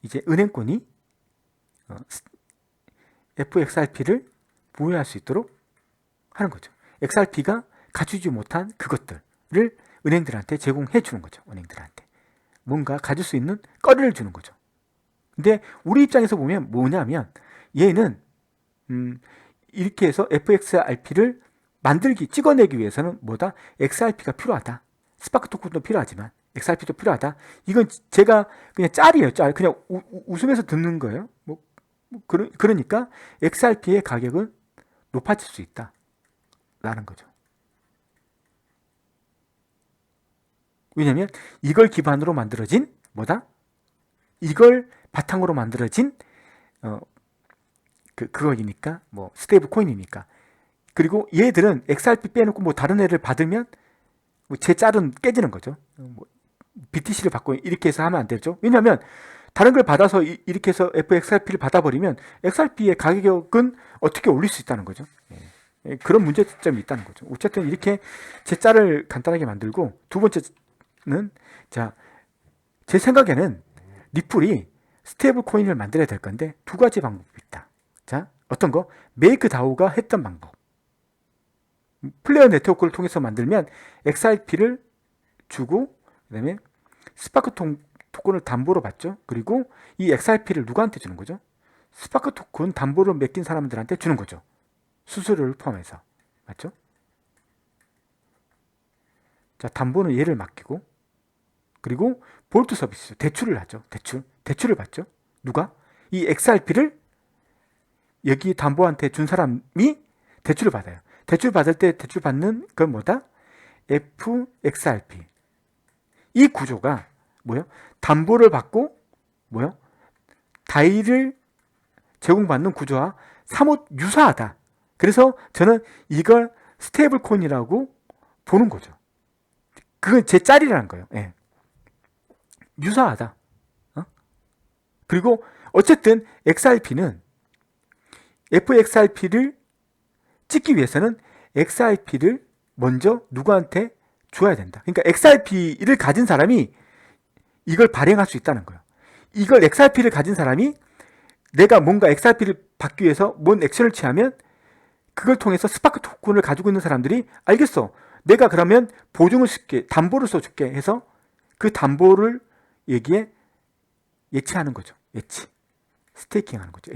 [SPEAKER 1] 이제 은행권이 FXRP를 보유할 수 있도록 하는 거죠. XRP가 갖추지 못한 그것들을 은행들한테 제공해 주는 거죠. 은행들한테 뭔가 가질 수 있는 거리를 주는 거죠. 근데 우리 입장에서 보면 뭐냐면 얘는 이렇게 해서 FXRP를 찍어내기 위해서는 뭐다? XRP가 필요하다. 스파크 토큰도 필요하지만 XRP도 필요하다. 이건 제가 그냥 짤이에요. 짤. 그냥 웃으면서 듣는 거예요. 그러니까 XRP의 가격은 높아질 수 있다. 라는 거죠. 왜냐면 이걸 기반으로 만들어진 뭐다? 이걸 바탕으로 만들어진 그거이니까 뭐 스테이블 코인이니까. 그리고 얘들은 XRP 빼놓고 뭐 다른 애를 받으면 제 짤은 깨지는 거죠. BTC를 받고 이렇게 해서 하면 안 되죠. 왜냐하면 다른 걸 받아서 이렇게 해서 FXRP를 받아버리면 XRP의 가격은 어떻게 올릴 수 있다는 거죠. 그런 문제점이 있다는 거죠. 어쨌든 이렇게 제 짤을 간단하게 만들고, 두 번째는 제 생각에는 리플이 스테이블 코인을 만들어야 될 건데 두 가지 방법이 있다. 자, 어떤 거? 메이크다오가 했던 방법. 플레이어 네트워크를 통해서 만들면 XRP를 주고 그다음에 스파크 토큰을 담보로 받죠. 그리고 이 XRP를 누구한테 주는 거죠? 스파크 토큰 담보를 맡긴 사람들한테 주는 거죠. 수수료를 포함해서. 맞죠? 자, 담보는 얘를 맡기고, 그리고 볼트 서비스, 대출을 하죠. 대출을 받죠. 누가? 이 XRP를 여기 담보한테 준 사람이 대출을 받아요. 대출 받을 때 대출 받는 건 뭐다? FXRP. 이 구조가 뭐요? 담보를 받고 뭐요? 다이를 제공받는 구조와 사뭇 유사하다. 그래서 저는 이걸 스테이블 코인이라고 보는 거죠. 그건 제 짤이라는 거예요. 예. 유사하다. 그리고 어쨌든 XRP는 FXRP를 찍기 위해서는 XRP를 먼저 누구한테 줘야 된다. 그러니까 XRP를 가진 사람이 이걸 발행할 수 있다는 거예요. 이걸 XRP를 가진 사람이 내가 뭔가 XRP를 받기 위해서 뭔 액션을 취하면 그걸 통해서 스파크 토큰을 가지고 있는 사람들이 알겠어. 내가 그러면 보증을 쓸게, 담보를 써줄게 해서 그 담보를 여기에 예치하는 거죠. 예치. 스테이킹하는 거죠.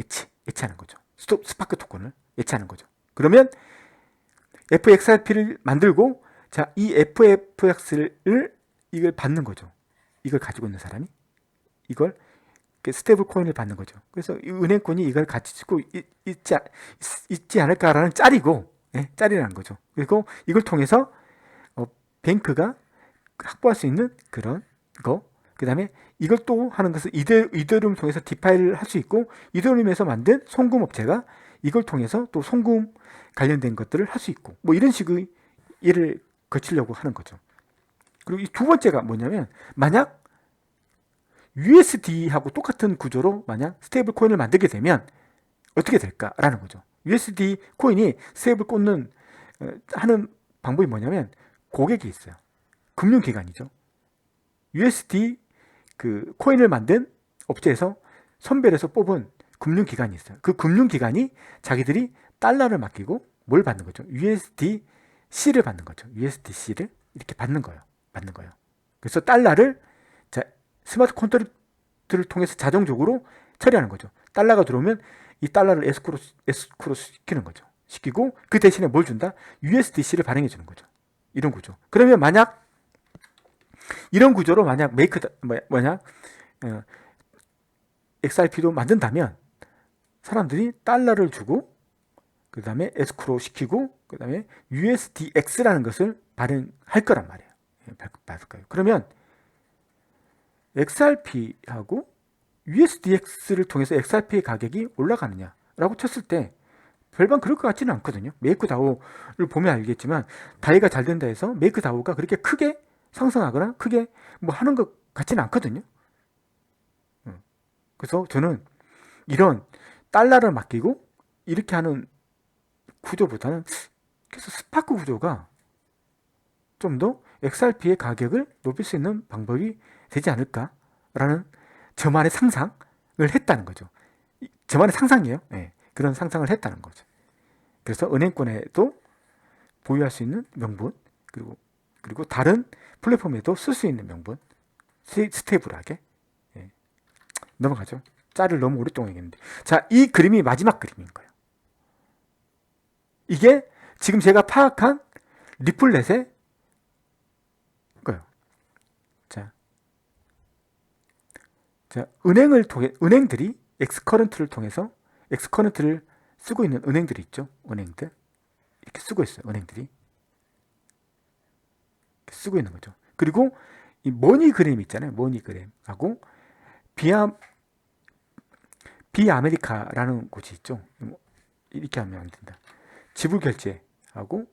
[SPEAKER 1] 예치하는 거죠. 스파크 토큰을 예치하는 거죠. 그러면 FXRP를 만들고, 자, 이 FX를 이걸 받는 거죠. 이걸 가지고 있는 사람이 이걸 스테이블 코인을 받는 거죠. 그래서 은행권이 이걸 가지고 있지 않을까라는 짤이고, 짤이라는 거죠. 그리고 이걸 통해서 뱅크가 확보할 수 있는 그런 거. 그 다음에 이걸 또 하는 것은 이더리움을 통해서 디파이를 할 수 있고, 이더리움에서 만든 송금 업체가 이걸 통해서 또 송금 관련된 것들을 할 수 있고, 뭐 이런 식의 일을 거치려고 하는 거죠. 그리고 이 두 번째가 뭐냐면, 만약 USD하고 똑같은 구조로 만약 스테이블 코인을 만들게 되면 어떻게 될까라는 거죠. USD 코인이 스테이블 꽂는 하는 방법이 뭐냐면, 고객이 있어요. 금융기관이죠. USD 그 코인을 만든 업체에서 선별해서 뽑은 금융기관이 있어요. 그 금융기관이 자기들이 달러를 맡기고 뭘 받는 거죠? USDC를 받는 거죠. USDC를 이렇게 받는 거예요. 그래서 달러를 스마트 컨트롤을 통해서 자동적으로 처리하는 거죠. 달러가 들어오면 이 달러를 에스크로 시키는 거죠. 시키고 그 대신에 뭘 준다? USDC를 발행해 주는 거죠. 이런 구조. 그러면 만약 이런 구조로 만약 XRP도 만든다면 사람들이 달러를 주고 그 다음에 에스크로 시키고 그 다음에 USDX라는 것을 발행할 거란 말이에요. 받을 거예요. 그러면 XRP하고 USDX를 통해서 XRP의 가격이 올라가느냐라고 쳤을 때 별반 그럴 것 같지는 않거든요. 메이크다오를 보면 알겠지만 다이가 잘 된다 해서 메이크다오가 그렇게 크게 상승하거나 크게 뭐 하는 것 같지는 않거든요. 그래서 저는 이런 달러를 맡기고 이렇게 하는 구조보다는 그래서 스파크 구조가 좀 더 XRP의 가격을 높일 수 있는 방법이 되지 않을까라는 저만의 상상을 했다는 거죠. 저만의 상상이에요. 네, 그런 상상을 했다는 거죠. 그래서 은행권에도 보유할 수 있는 명분, 그리고 다른 플랫폼에도 쓸 수 있는 명분, 스테이블하게. 네. 넘어가죠. 짤을 너무 오랫동안 했는데. 자, 이 그림이 마지막 그림인 거예요. 이게 지금 제가 파악한 리플렛의 거예요. 은행을 통해, 은행들이 엑스커런트를 통해서, 엑스커런트를 쓰고 있는 은행들이 있죠. 은행들. 이렇게 쓰고 있어요. 은행들이. 이렇게 쓰고 있는 거죠. 그리고 이 머니그램 있잖아요. 머니그램하고 비아메리카라는 곳이 있죠. 이렇게 하면 안 된다. 지불결제하고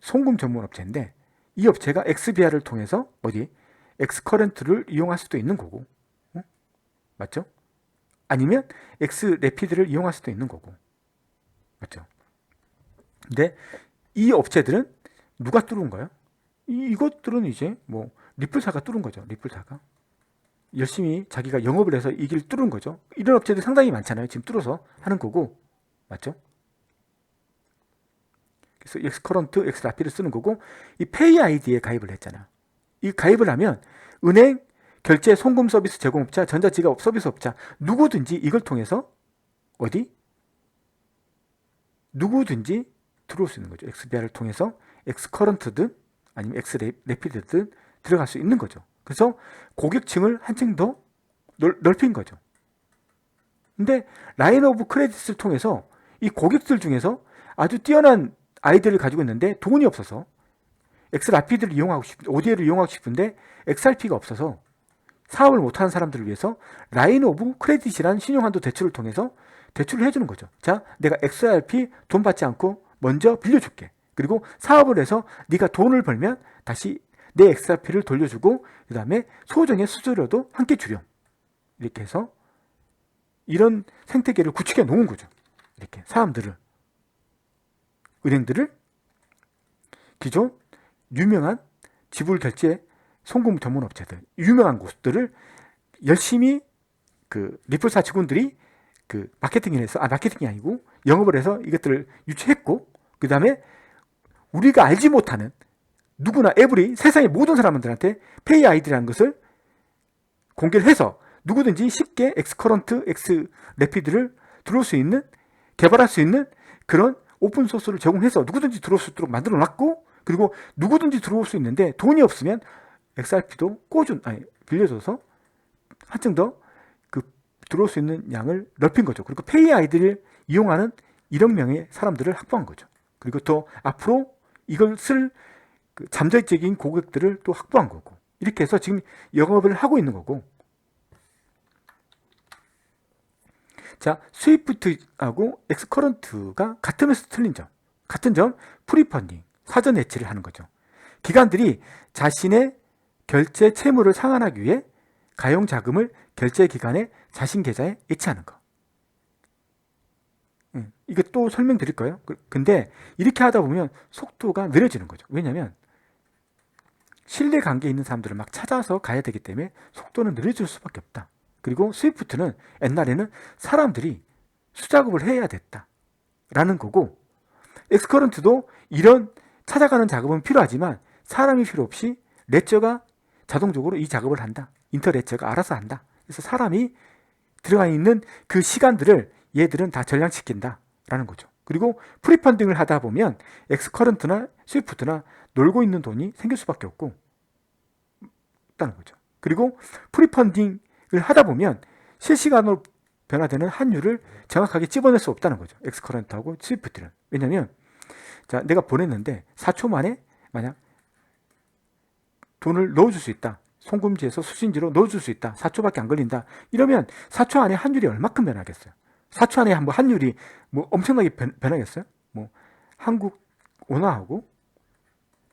[SPEAKER 1] 송금 전문 업체인데, 이 업체가 엑스비아를 통해서 어디 엑스커런트를 이용할 수도 있는 거고, 맞죠? 아니면 엑스래피드를 이용할 수도 있는 거고, 맞죠? 근데 이 업체들은 누가 뚫은 거예요? 이것들은 이제 뭐 리플사가 뚫은 거죠. 리플사가 열심히 자기가 영업을 해서 이 길 뚫은 거죠. 이런 업체들 상당히 많잖아요. 지금 뚫어서 하는 거고, 맞죠? 그래서 엑스커런트, 엑스라피를 쓰는 거고, 이 페이 아이디에 가입을 했잖아. 이 가입을 하면 은행, 결제, 송금 서비스 제공업자, 전자지갑 서비스업자 누구든지 이걸 통해서 어디? 누구든지 들어올 수 있는 거죠. 엑스비아를 통해서 엑스커런트든 아니면 엑스래피드든 들어갈 수 있는 거죠. 그래서 고객층을 한층 더 넓힌 거죠. 근데 라인 오브 크레딧을 통해서 이 고객들 중에서 아주 뛰어난 아이디어를 가지고 있는데 돈이 없어서 엑스라피드를 이용하고 ODA를 이용하고 싶은데 XRP가 없어서 사업을 못하는 사람들을 위해서 라인 오브 크레딧이라는 신용한도 대출을 통해서 대출을 해주는 거죠. 자, 내가 XRP 돈 받지 않고 먼저 빌려줄게. 그리고 사업을 해서 네가 돈을 벌면 다시 내 XRP를 돌려주고 그 다음에 소정의 수수료도 함께 주렴. 이렇게 해서 이런 생태계를 구축해 놓은 거죠. 이렇게 사람들을, 은행들을 기존 유명한 지불결제 송금 전문 업체들, 유명한 곳들을 열심히 그 리플사 직원들이 그 마케팅을 해서, 마케팅이 아니고 영업을 해서 이것들을 유치했고, 그 다음에 우리가 알지 못하는 누구나 에브리 세상의 모든 사람들한테 페이 아이디라는 것을 공개를 해서 누구든지 쉽게 엑스커런트, 엑스래피드를 들어올 수 있는, 개발할 수 있는 그런 오픈소스를 제공해서 누구든지 들어올 수 있도록 만들어 놨고, 그리고 누구든지 들어올 수 있는데 돈이 없으면 XRP도 빌려줘서 한층 더 그 들어올 수 있는 양을 넓힌 거죠. 그리고 페이 아이디를 이용하는 1억 명의 사람들을 확보한 거죠. 그리고 또 앞으로 이걸 쓸 그 잠재적인 고객들을 또 확보한 거고, 이렇게 해서 지금 영업을 하고 있는 거고. 자, 스위프트하고 엑스커런트가 같으면서 틀린 점, 같은 점, 프리펀딩, 사전 예치를 하는 거죠. 기관들이 자신의 결제 채무를 상환하기 위해 가용 자금을 결제 기간에 자신 계좌에 예치하는 거. 이거 또 설명드릴 거예요. 근데 이렇게 하다 보면 속도가 느려지는 거죠. 왜냐하면 신뢰관계에 있는 사람들을 막 찾아서 가야 되기 때문에 속도는 느려질 수밖에 없다. 그리고 스위프트는 옛날에는 사람들이 수작업을 해야 됐다라는 거고, 엑스커런트도 이런 찾아가는 작업은 필요하지만 사람이 필요 없이 레저가 자동적으로 이 작업을 한다. 인터레저가 알아서 한다. 그래서 사람이 들어가 있는 그 시간들을 얘들은 다 절약시킨다라는 거죠. 그리고 프리펀딩을 하다 보면 엑스커런트나 스위프트나 놀고 있는 돈이 생길 수밖에 없고 있다는 거죠. 그리고 프리펀딩을 하다 보면 실시간으로 변화되는 환율을 정확하게 집어낼 수 없다는 거죠. 엑스커런트하고 스위프트는. 왜냐하면 자, 내가 보냈는데 4초 만에 만약 돈을 넣어줄 수 있다. 송금지에서 수신지로 넣어줄 수 있다. 4초밖에 안 걸린다. 이러면 4초 안에 환율이 얼마큼 변하겠어요? 4초 안에 한번 환율이 뭐 엄청나게 변하겠어요? 뭐 한국 원화하고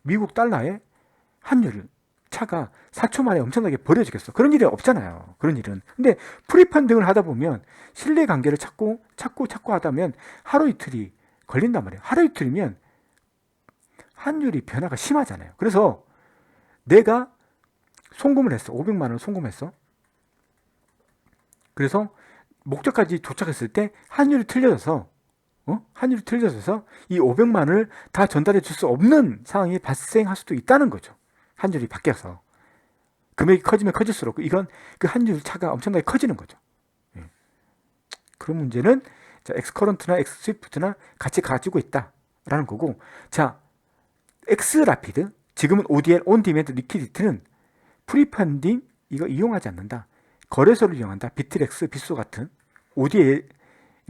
[SPEAKER 1] 미국 달러의 환율 차가 4초 만에 엄청나게 벌어지겠어. 그런 일이 없잖아요. 그런 일은. 근데 프리펀딩을 하다 보면 신뢰관계를 찾고 하다 보면 하루 이틀이 걸린단 말이에요. 하루 이틀이면 환율이 변화가 심하잖아요. 그래서 내가 송금을 했어. 500만 원을 송금했어. 그래서 목적까지 도착했을 때 환율이 틀려져서 이 500만 원을 다 전달해 줄 수 없는 상황이 발생할 수도 있다는 거죠. 환율이 바뀌어서. 금액이 커지면 커질수록 이건 그 환율 차가 엄청나게 커지는 거죠. 그런 문제는 엑스커런트나 엑스스위프트나 같이 가지고 있다 라는 거고, 자, X라피드, 지금은 ODL, 온디맨드 리퀴디티는 프리펀딩 이거 이용하지 않는다. 거래소를 이용한다. 비트렉스, 빗소 같은 ODL이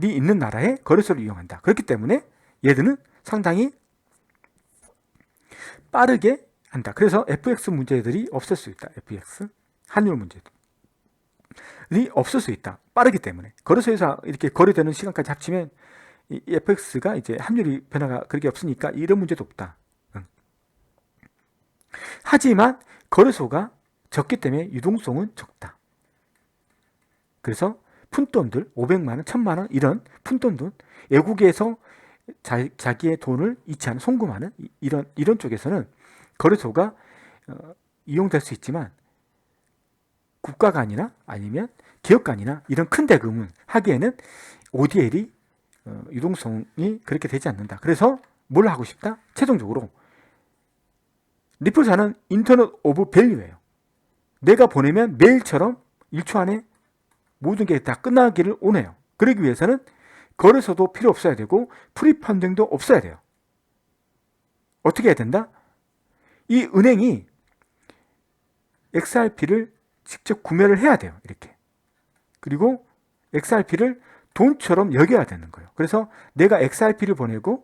[SPEAKER 1] 있는 나라의 거래소를 이용한다. 그렇기 때문에 얘들은 상당히 빠르게 한다. 그래서 FX 문제들이 없을 수 있다. FX 환율 문제들이 없을 수 있다. 빠르기 때문에 거래소에서 이렇게 거래되는 시간까지 합치면 이 FX가 이제 환율이 변화가 그렇게 없으니까 이런 문제도 없다. 하지만 거래소가 적기 때문에 유동성은 적다. 그래서 푼돈들 500만 원, 1000만 원 이런 푼돈들 외국에서 자기의 돈을 이체하는 송금하는 이런 쪽에서는 거래소가 이용될 수 있지만 국가 간이나 아니면 기업 간이나 이런 큰 대금은 하기에는 ODL이 유동성이 그렇게 되지 않는다. 그래서 뭘 하고 싶다? 최종적으로 리플사는 인터넷 오브 밸류예요. 내가 보내면 메일처럼 1초 안에 모든 게 다 끝나기를 원해요. 그러기 위해서는 거래소도 필요 없어야 되고 프리펀딩도 없어야 돼요. 어떻게 해야 된다? 이 은행이 XRP를 직접 구매를 해야 돼요. 이렇게. 그리고 XRP를 돈처럼 여겨야 되는 거예요. 그래서 내가 XRP를 보내면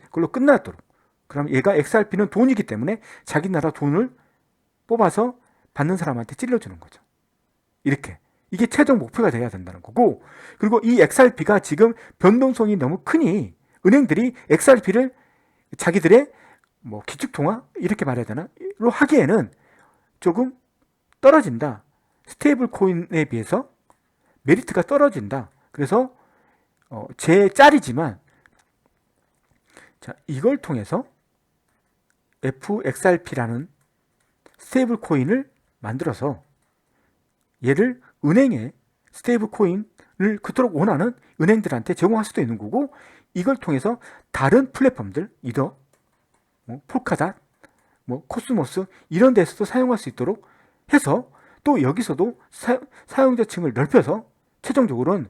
[SPEAKER 1] 그걸로 끝나도록. 그럼 얘가 XRP는 돈이기 때문에 자기 나라 돈을 뽑아서 받는 사람한테 찔러주는 거죠. 이렇게. 이게 최종 목표가 돼야 된다는 거고, 그리고 이 XRP가 지금 변동성이 너무 크니 은행들이 XRP를 자기들의 뭐 기축통화 이렇게 말해야 되나?로 하기에는 조금 떨어진다. 스테이블 코인에 비해서 메리트가 떨어진다. 그래서 제 짤이지만 자, 이걸 통해서 FXRP라는 스테이블 코인을 만들어서 얘를 은행에 스테이블 코인을 그토록 원하는 은행들한테 제공할 수도 있는 거고, 이걸 통해서 다른 플랫폼들, 이더, 폴카닷, 코스모스 이런 데서도 사용할 수 있도록 해서 또 여기서도 사용자층을 넓혀서 최종적으로는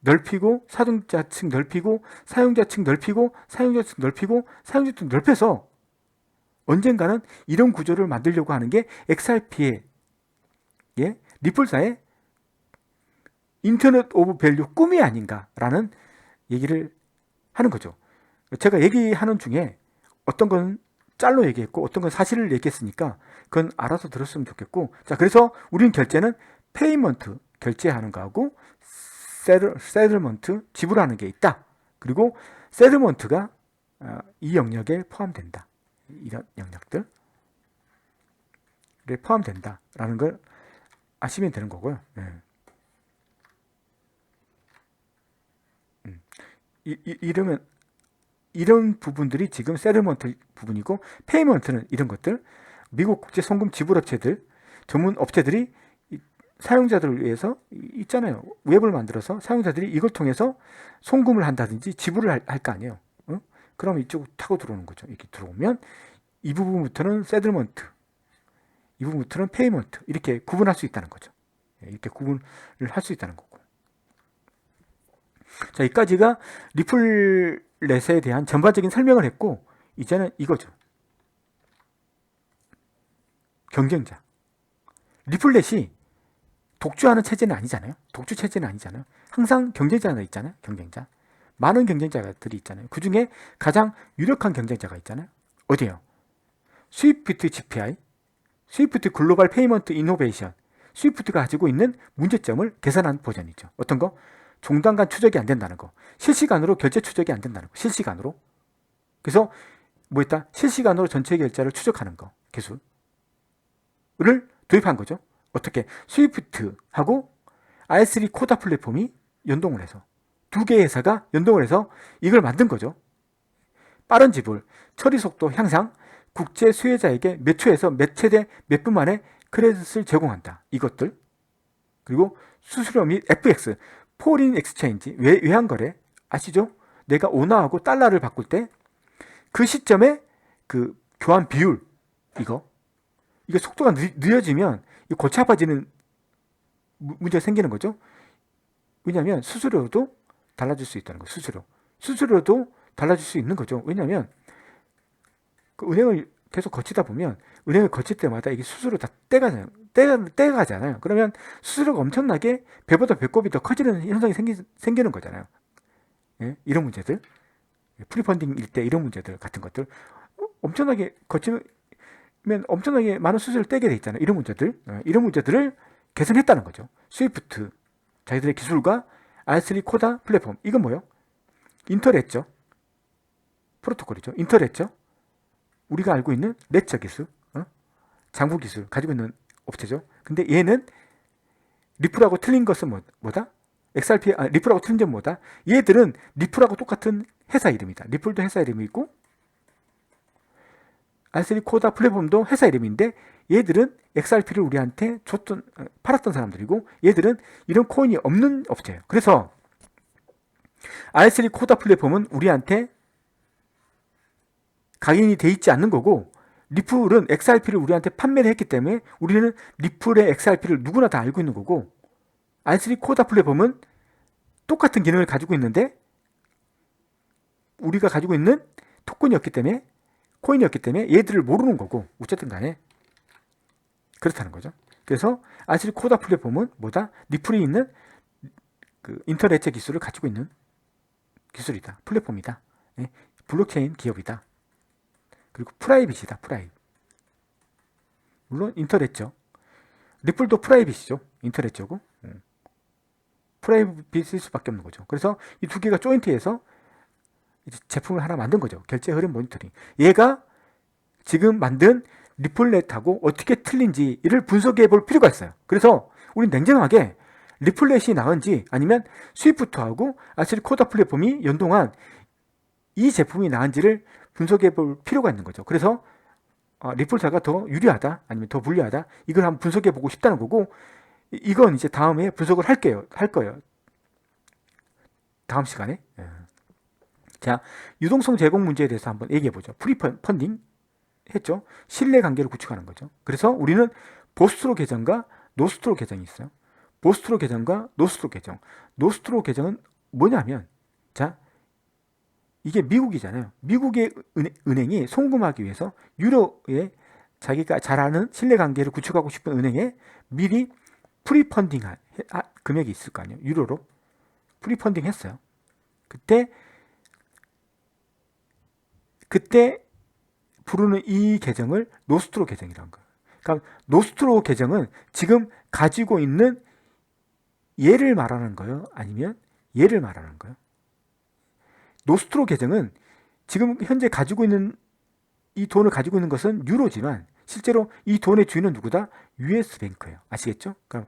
[SPEAKER 1] 넓히고 사용자층 넓히고 사용자층 넓히고 사용자층 넓히고 사용자층 넓혀서 언젠가는 이런 구조를 만들려고 하는 게 XRP의 리플사의 인터넷 오브 밸류 꿈이 아닌가라는 얘기를 하는 거죠. 제가 얘기하는 중에 어떤 건 짤로 얘기했고 어떤 건 사실을 얘기했으니까 그건 알아서 들었으면 좋겠고, 자, 그래서 우리는 결제는 페이먼트 결제하는 거하고 세틀먼트 지불하는 게 있다. 그리고 세틀먼트가 이 영역에 포함된다. 이런 영역들에 포함된다라는 걸 아시면 되는 거고요. 이러면 이런 부분들이 지금 세틀먼트 부분이고, 페이먼트는 이런 것들, 미국 국제 송금 지불업체들, 전문 업체들이 사용자들을 위해서 있잖아요. 웹을 만들어서 사용자들이 이걸 통해서 송금을 한다든지 지불을 할 거 아니에요. 그럼 이쪽 타고 들어오는 거죠. 이렇게 들어오면 이 부분부터는 세틀먼트, 이 부분부터는 페이먼트, 이렇게 구분할 수 있다는 거죠. 이렇게 구분을 할 수 있다는 거고. 자, 여기까지가 리플렛에 대한 전반적인 설명을 했고, 이제는 이거죠. 경쟁자. 리플렛이 독주하는 체제는 아니잖아요. 독주 체제는 아니잖아요. 항상 경쟁자가 있잖아요. 경쟁자. 많은 경쟁자들이 있잖아요. 그 중에 가장 유력한 경쟁자가 있잖아요. 어디예요? 스위프트 GPI, 스위프트 글로벌 페이먼트 이노베이션. 스위프트가 가지고 있는 문제점을 개선한 버전이죠. 어떤 거? 종단 추적이 안 된다는 거. 실시간으로 결제 추적이 안 된다는 거. 실시간으로. 그래서 뭐 있다? 실시간으로 전체 결제를 추적하는 거. 기술을 도입한 거죠. 어떻게? 스위프트하고 R3 코다 플랫폼이 연동을 해서 두 개의 회사가 연동을 해서 이걸 만든 거죠. 빠른 지불, 처리 속도 향상, 국제 수혜자에게 몇 초에서 몇 최대 몇 분 만에 크레딧을 제공한다. 이것들. 그리고 수수료 및 FX, 포린 엑스체인지, 외환거래 아시죠? 내가 원화하고 달러를 바꿀 때 그 시점에 그 교환 비율, 이게 속도가 느려지면 골치 아파지는 문제가 생기는 거죠. 왜냐하면 수수료도 달라질 수 있다는 거예요. 수수료도 달라질 수 있는 거죠. 왜냐하면 그 은행을 계속 거치다 보면 은행을 거칠 때마다 이게 수수료 다 떼가잖아요. 그러면 수수료가 엄청나게 배보다 배꼽이 더 커지는 현상이 생기는 거잖아요. 예? 이런 문제들, 프리펀딩일 때 이런 문제들 같은 것들 엄청나게 거치면 엄청나게 많은 수수료를 떼게 돼 있잖아요. 이런 문제들을 개선했다는 거죠. 스위프트, 자기들의 기술과 R3 코다 플랫폼, 이건 뭐요? 인터레죠. 프로토콜이죠. 인터레죠. 우리가 알고 있는 레처 기술, 장부 기술 가지고 있는 업체죠. 근데 얘는 리플하고 틀린 것은 뭐다? XRP, 리플하고 틀린 점은 뭐다? 얘들은 리플하고 똑같은 회사 이름이다. 리플도 회사 이름이 있고 R3 코다 플랫폼도 회사 이름인데 얘들은 XRP를 우리한테 팔았던 사람들이고 얘들은 이런 코인이 없는 업체예요. 그래서 R3 코다 플랫폼은 우리한테 각인이 돼 있지 않는 거고 리플은 XRP를 우리한테 판매를 했기 때문에 우리는 리플의 XRP를 누구나 다 알고 있는 거고 R3 코다 플랫폼은 똑같은 기능을 가지고 있는데 우리가 가지고 있는 토큰이었기 때문에 코인이었기 때문에 얘들을 모르는 거고 어쨌든 간에 그렇다는 거죠. 그래서 R3 코다 플랫폼은 뭐다? 리플이 있는 그 인터넷 기술을 가지고 있는 기술이다. 플랫폼이다. 예? 블록체인 기업이다. 그리고 프라이빗이다. 프라이빗. 물론 인터넷죠. 리플도 프라이빗이죠. 인터넷이고 프라이빗일 수밖에 없는 거죠. 그래서 이 두 개가 조인트해서 이제 제품을 하나 만든 거죠. 결제 흐름 모니터링. 얘가 지금 만든 리플넷하고 어떻게 틀린지를 분석해 볼 필요가 있어요. 그래서 우린 냉정하게 리플넷이 나은지 아니면 스위프트하고 R3 코다 플랫폼이 연동한 이 제품이 나은지를 분석해 볼 필요가 있는 거죠. 그래서 리플사가 더 유리하다 아니면 더 불리하다 이걸 한번 분석해 보고 싶다는 거고 이건 이제 다음에 분석을 할 거예요. 다음 시간에. 자, 유동성 제공 문제에 대해서 한번 얘기해 보죠. 프리펀딩 했죠. 신뢰관계를 구축하는 거죠. 그래서 우리는 보스트로 계정과 노스트로 계정이 있어요. 보스트로 계정과 노스트로 계정. 노스트로 계정은 뭐냐면 자, 이게 미국이잖아요. 미국의 은행이 송금하기 위해서 유로에 자기가 잘 아는 신뢰관계를 구축하고 싶은 은행에 미리 프리펀딩 금액이 있을 거 아니에요. 유로로 프리펀딩 했어요. 그때 부르는 이 계정을 노스트로 계정이라는 거예요. 그러니까 노스트로 계정은 지금 가지고 있는 얘를 말하는 거예요? 아니면 얘를 말하는 거예요? 노스트로 계정은 지금 현재 가지고 있는 이 돈을 가지고 있는 것은 유로지만 실제로 이 돈의 주인은 누구다? US 뱅크예요. 아시겠죠? 그럼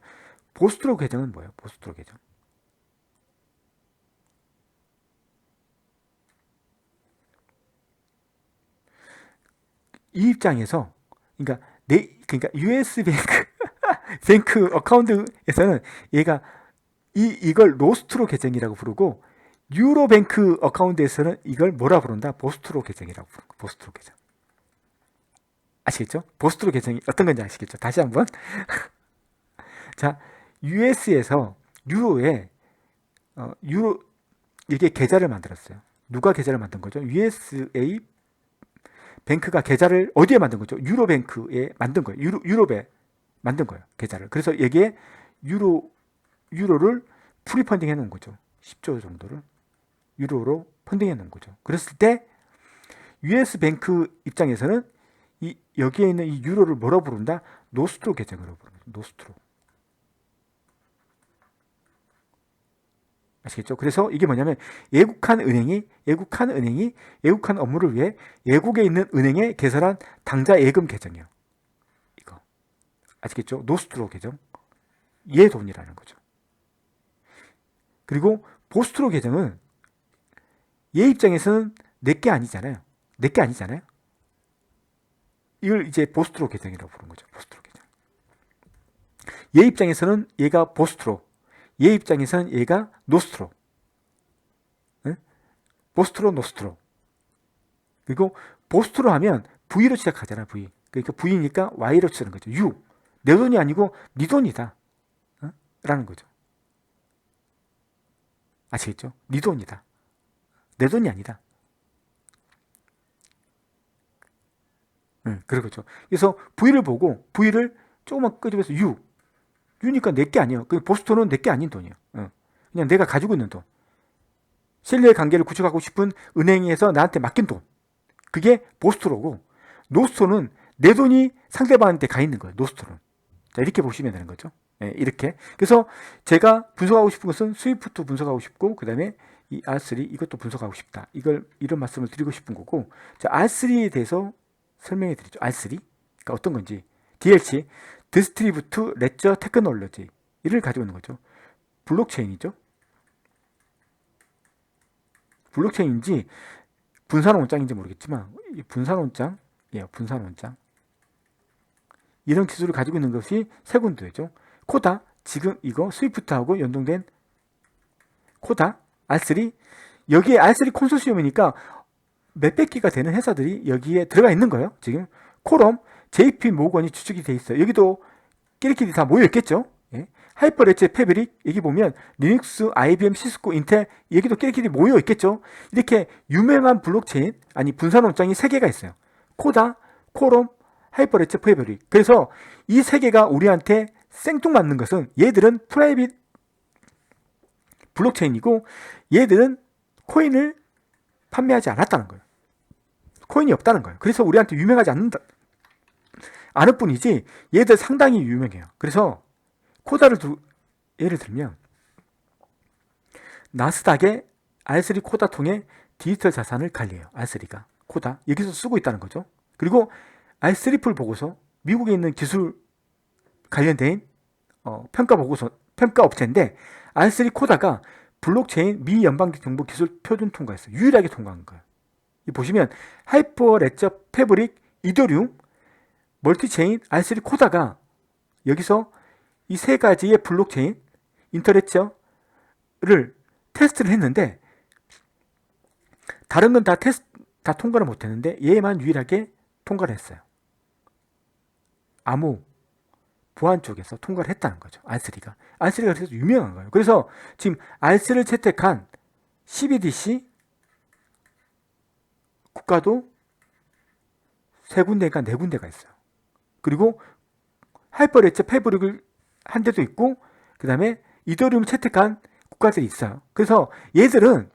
[SPEAKER 1] 보스트로 계정은 뭐예요? 보스트로 계정. 이 입장에서 그러니까 US 뱅크 어카운트에서는 얘가 이걸 노스트로 계정이라고 부르고 유로뱅크 어카운트에서는 이걸 뭐라 부른다? 보스트로 계정이라고 부르는 거. 보스트로 계정. 아시겠죠? 보스트로 계정이 어떤 건지 아시겠죠? 다시 한번. 자, US에서 유로 이게 계좌를 만들었어요. 누가 계좌를 만든 거죠? USA 뱅크가 계좌를 어디에 만든 거죠? 유로뱅크에 만든 거예요. 유럽에 만든 거예요. 계좌를. 그래서 여기에 유로를 프리펀딩 해 놓은 거죠. 10조 정도를 유로로 펀딩해 놓은 거죠. 그랬을 때 US 뱅크 입장에서는 여기에 있는 이 유로를 뭐라 부른다? 노스트로 계정으로 부르는 거죠. 노스트로. 아시겠죠? 그래서 이게 뭐냐면 예국한 은행이 예국한 업무를 위해 예국에 있는 은행에 개설한 당좌 예금 계정이요. 이거 아시겠죠? 노스트로 계정. 얘 돈이라는 거죠. 그리고 보스트로 계정은 얘 입장에서는 내게 아니잖아요. 이걸 이제 보스트로 계정이라고 부르는 거죠. 보스트로 계정. 얘 입장에서는 얘가 보스트로, 얘 입장에서는 얘가 노스트로. 응? 보스트로, 노스트로. 그리고 보스트로 하면 V로 시작하잖아. V. 그러니까 V니까 Y로 쓰는 거죠. U. 내 돈이 아니고 네 돈이다. 응? 라는 거죠. 아시겠죠? 네 돈이다. 내 돈이 아니다. 그렇죠. 그래서 V를 보고 V를 조금만 끄집어서 U니까 내 게 아니에요. 그 보스토는 내 게 아닌 돈이에요. 그냥 내가 가지고 있는 돈. 신뢰의 관계를 구축하고 싶은 은행에서 나한테 맡긴 돈. 그게 보스토로고, 노스토는 내 돈이 상대방한테 가 있는 거예요. 노스토는. 자, 이렇게 보시면 되는 거죠. 이렇게. 그래서 제가 분석하고 싶은 것은 스위프트 분석하고 싶고, 그 다음에 이 R3 이것도 분석하고 싶다. 이런 말씀을 드리고 싶은 거고, 자, R3에 대해서 설명해 드리죠. R3. 그러니까 어떤 건지. DLC, 디스트리뷰트 레저 테크놀로지. 이를 가지고 있는 거죠. 블록체인이죠. 블록체인인지 분산원장인지 모르겠지만, 분산원장, 분산원장. 이런 기술을 가지고 있는 것이 세군도죠. 코다, 지금 이거 스위프트하고 연동된 코다, R3. 여기에 R3 콘소시엄이니까 몇백 개가 되는 회사들이 여기에 들어가 있는 거예요. 지금 코럼, JP 모건이 주축이 돼 있어요. 여기도 끼리끼리 다 모여 있겠죠. 하이퍼레츠 패브릭, 여기 보면 리눅스, IBM, 시스코, 인텔, 여기도 끼리끼리 모여 있겠죠. 이렇게 유명한 블록체인, 아니 분산원장이 3개가 있어요. 코다, 코럼, 하이퍼레츠 패브릭. 그래서 이 3개가 우리한테 생뚱맞는 것은 얘들은 프라이빗 블록체인이고 얘들은 코인을 판매하지 않았다는 거예요. 코인이 없다는 거예요. 그래서 우리한테 유명하지 않을 뿐이지 얘들 상당히 유명해요. 그래서 코다를 예를 들면 나스닥의 R3 코다 통해 디지털 자산을 관리해요. R3가 코다 여기서 쓰고 있다는 거죠. 그리고 R3풀 보고서 미국에 있는 기술 관련된 평가 업체인데 R3 코다가 블록체인 미 연방정보기술 표준 통과했어요. 유일하게 통과한 거예요. 보시면 하이퍼레저 패브릭, 이더리움, 멀티체인, R3 코다가 여기서 이 3가지의 블록체인 인터레저를 테스트를 했는데 다른 건 다 통과를 못했는데 얘만 유일하게 통과를 했어요. 암호 보안 쪽에서 통과를 했다는 거죠. R3가 그래서 유명한 거예요. 그래서 지금 R3를 채택한 CBDC 국가도 3군데가 4군데가 있어요. 그리고 하이퍼레저 패브릭을 한 데도 있고 그 다음에 이더리움 채택한 국가들이 있어요. 그래서 얘들은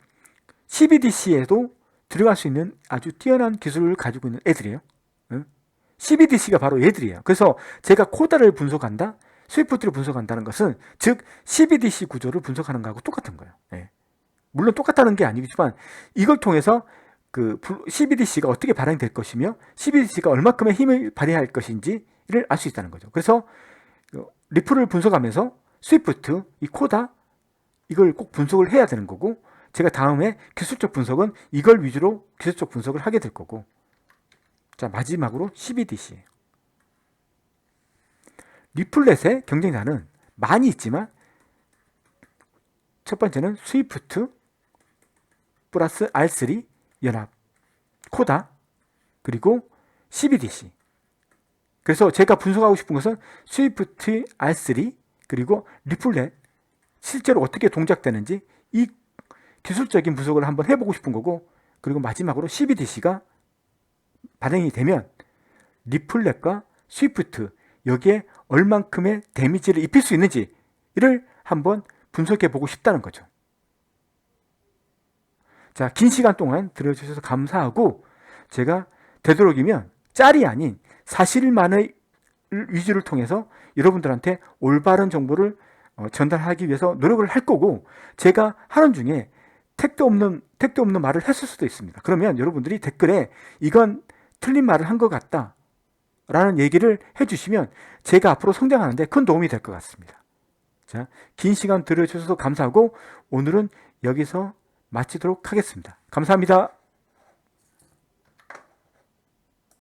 [SPEAKER 1] CBDC에도 들어갈 수 있는 아주 뛰어난 기술을 가지고 있는 애들이에요. CBDC가 바로 얘들이에요. 그래서 제가 코다를 분석한다, 스위프트를 분석한다는 것은 즉 CBDC 구조를 분석하는 거하고 똑같은 거예요. 물론 똑같다는 게 아니지만 이걸 통해서 그 CBDC가 어떻게 발행이 될 것이며 CBDC가 얼마큼의 힘을 발휘할 것인지를 알 수 있다는 거죠. 그래서 리플을 분석하면서 스위프트, 이 코다 이걸 꼭 분석을 해야 되는 거고 제가 다음에 기술적 분석은 이걸 위주로 기술적 분석을 하게 될 거고 자 마지막으로 CBDC예요. 리플렛의 경쟁자는 많이 있지만 첫 번째는 스위프트 플러스 R3 연합 코다 그리고 CBDC. 그래서 제가 분석하고 싶은 것은 스위프트 R3 그리고 리플렛 실제로 어떻게 동작되는지 이 기술적인 분석을 한번 해보고 싶은 거고 그리고 마지막으로 CBDC가 발행이 되면 리플렛과 스위프트 여기에 얼만큼의 데미지를 입힐 수 있는지를 한번 분석해 보고 싶다는 거죠. 자, 긴 시간 동안 들어주셔서 감사하고 제가 되도록이면 짤이 아닌 사실만의 위주를 통해서 여러분들한테 올바른 정보를 전달하기 위해서 노력을 할 거고 제가 하는 중에 택도 없는 말을 했을 수도 있습니다. 그러면 여러분들이 댓글에 이건 틀린 말을 한 것 같다 라는 얘기를 해주시면 제가 앞으로 성장하는데 큰 도움이 될 것 같습니다. 자, 긴 시간 들어주셔서 감사하고 오늘은 여기서 마치도록 하겠습니다. 감사합니다.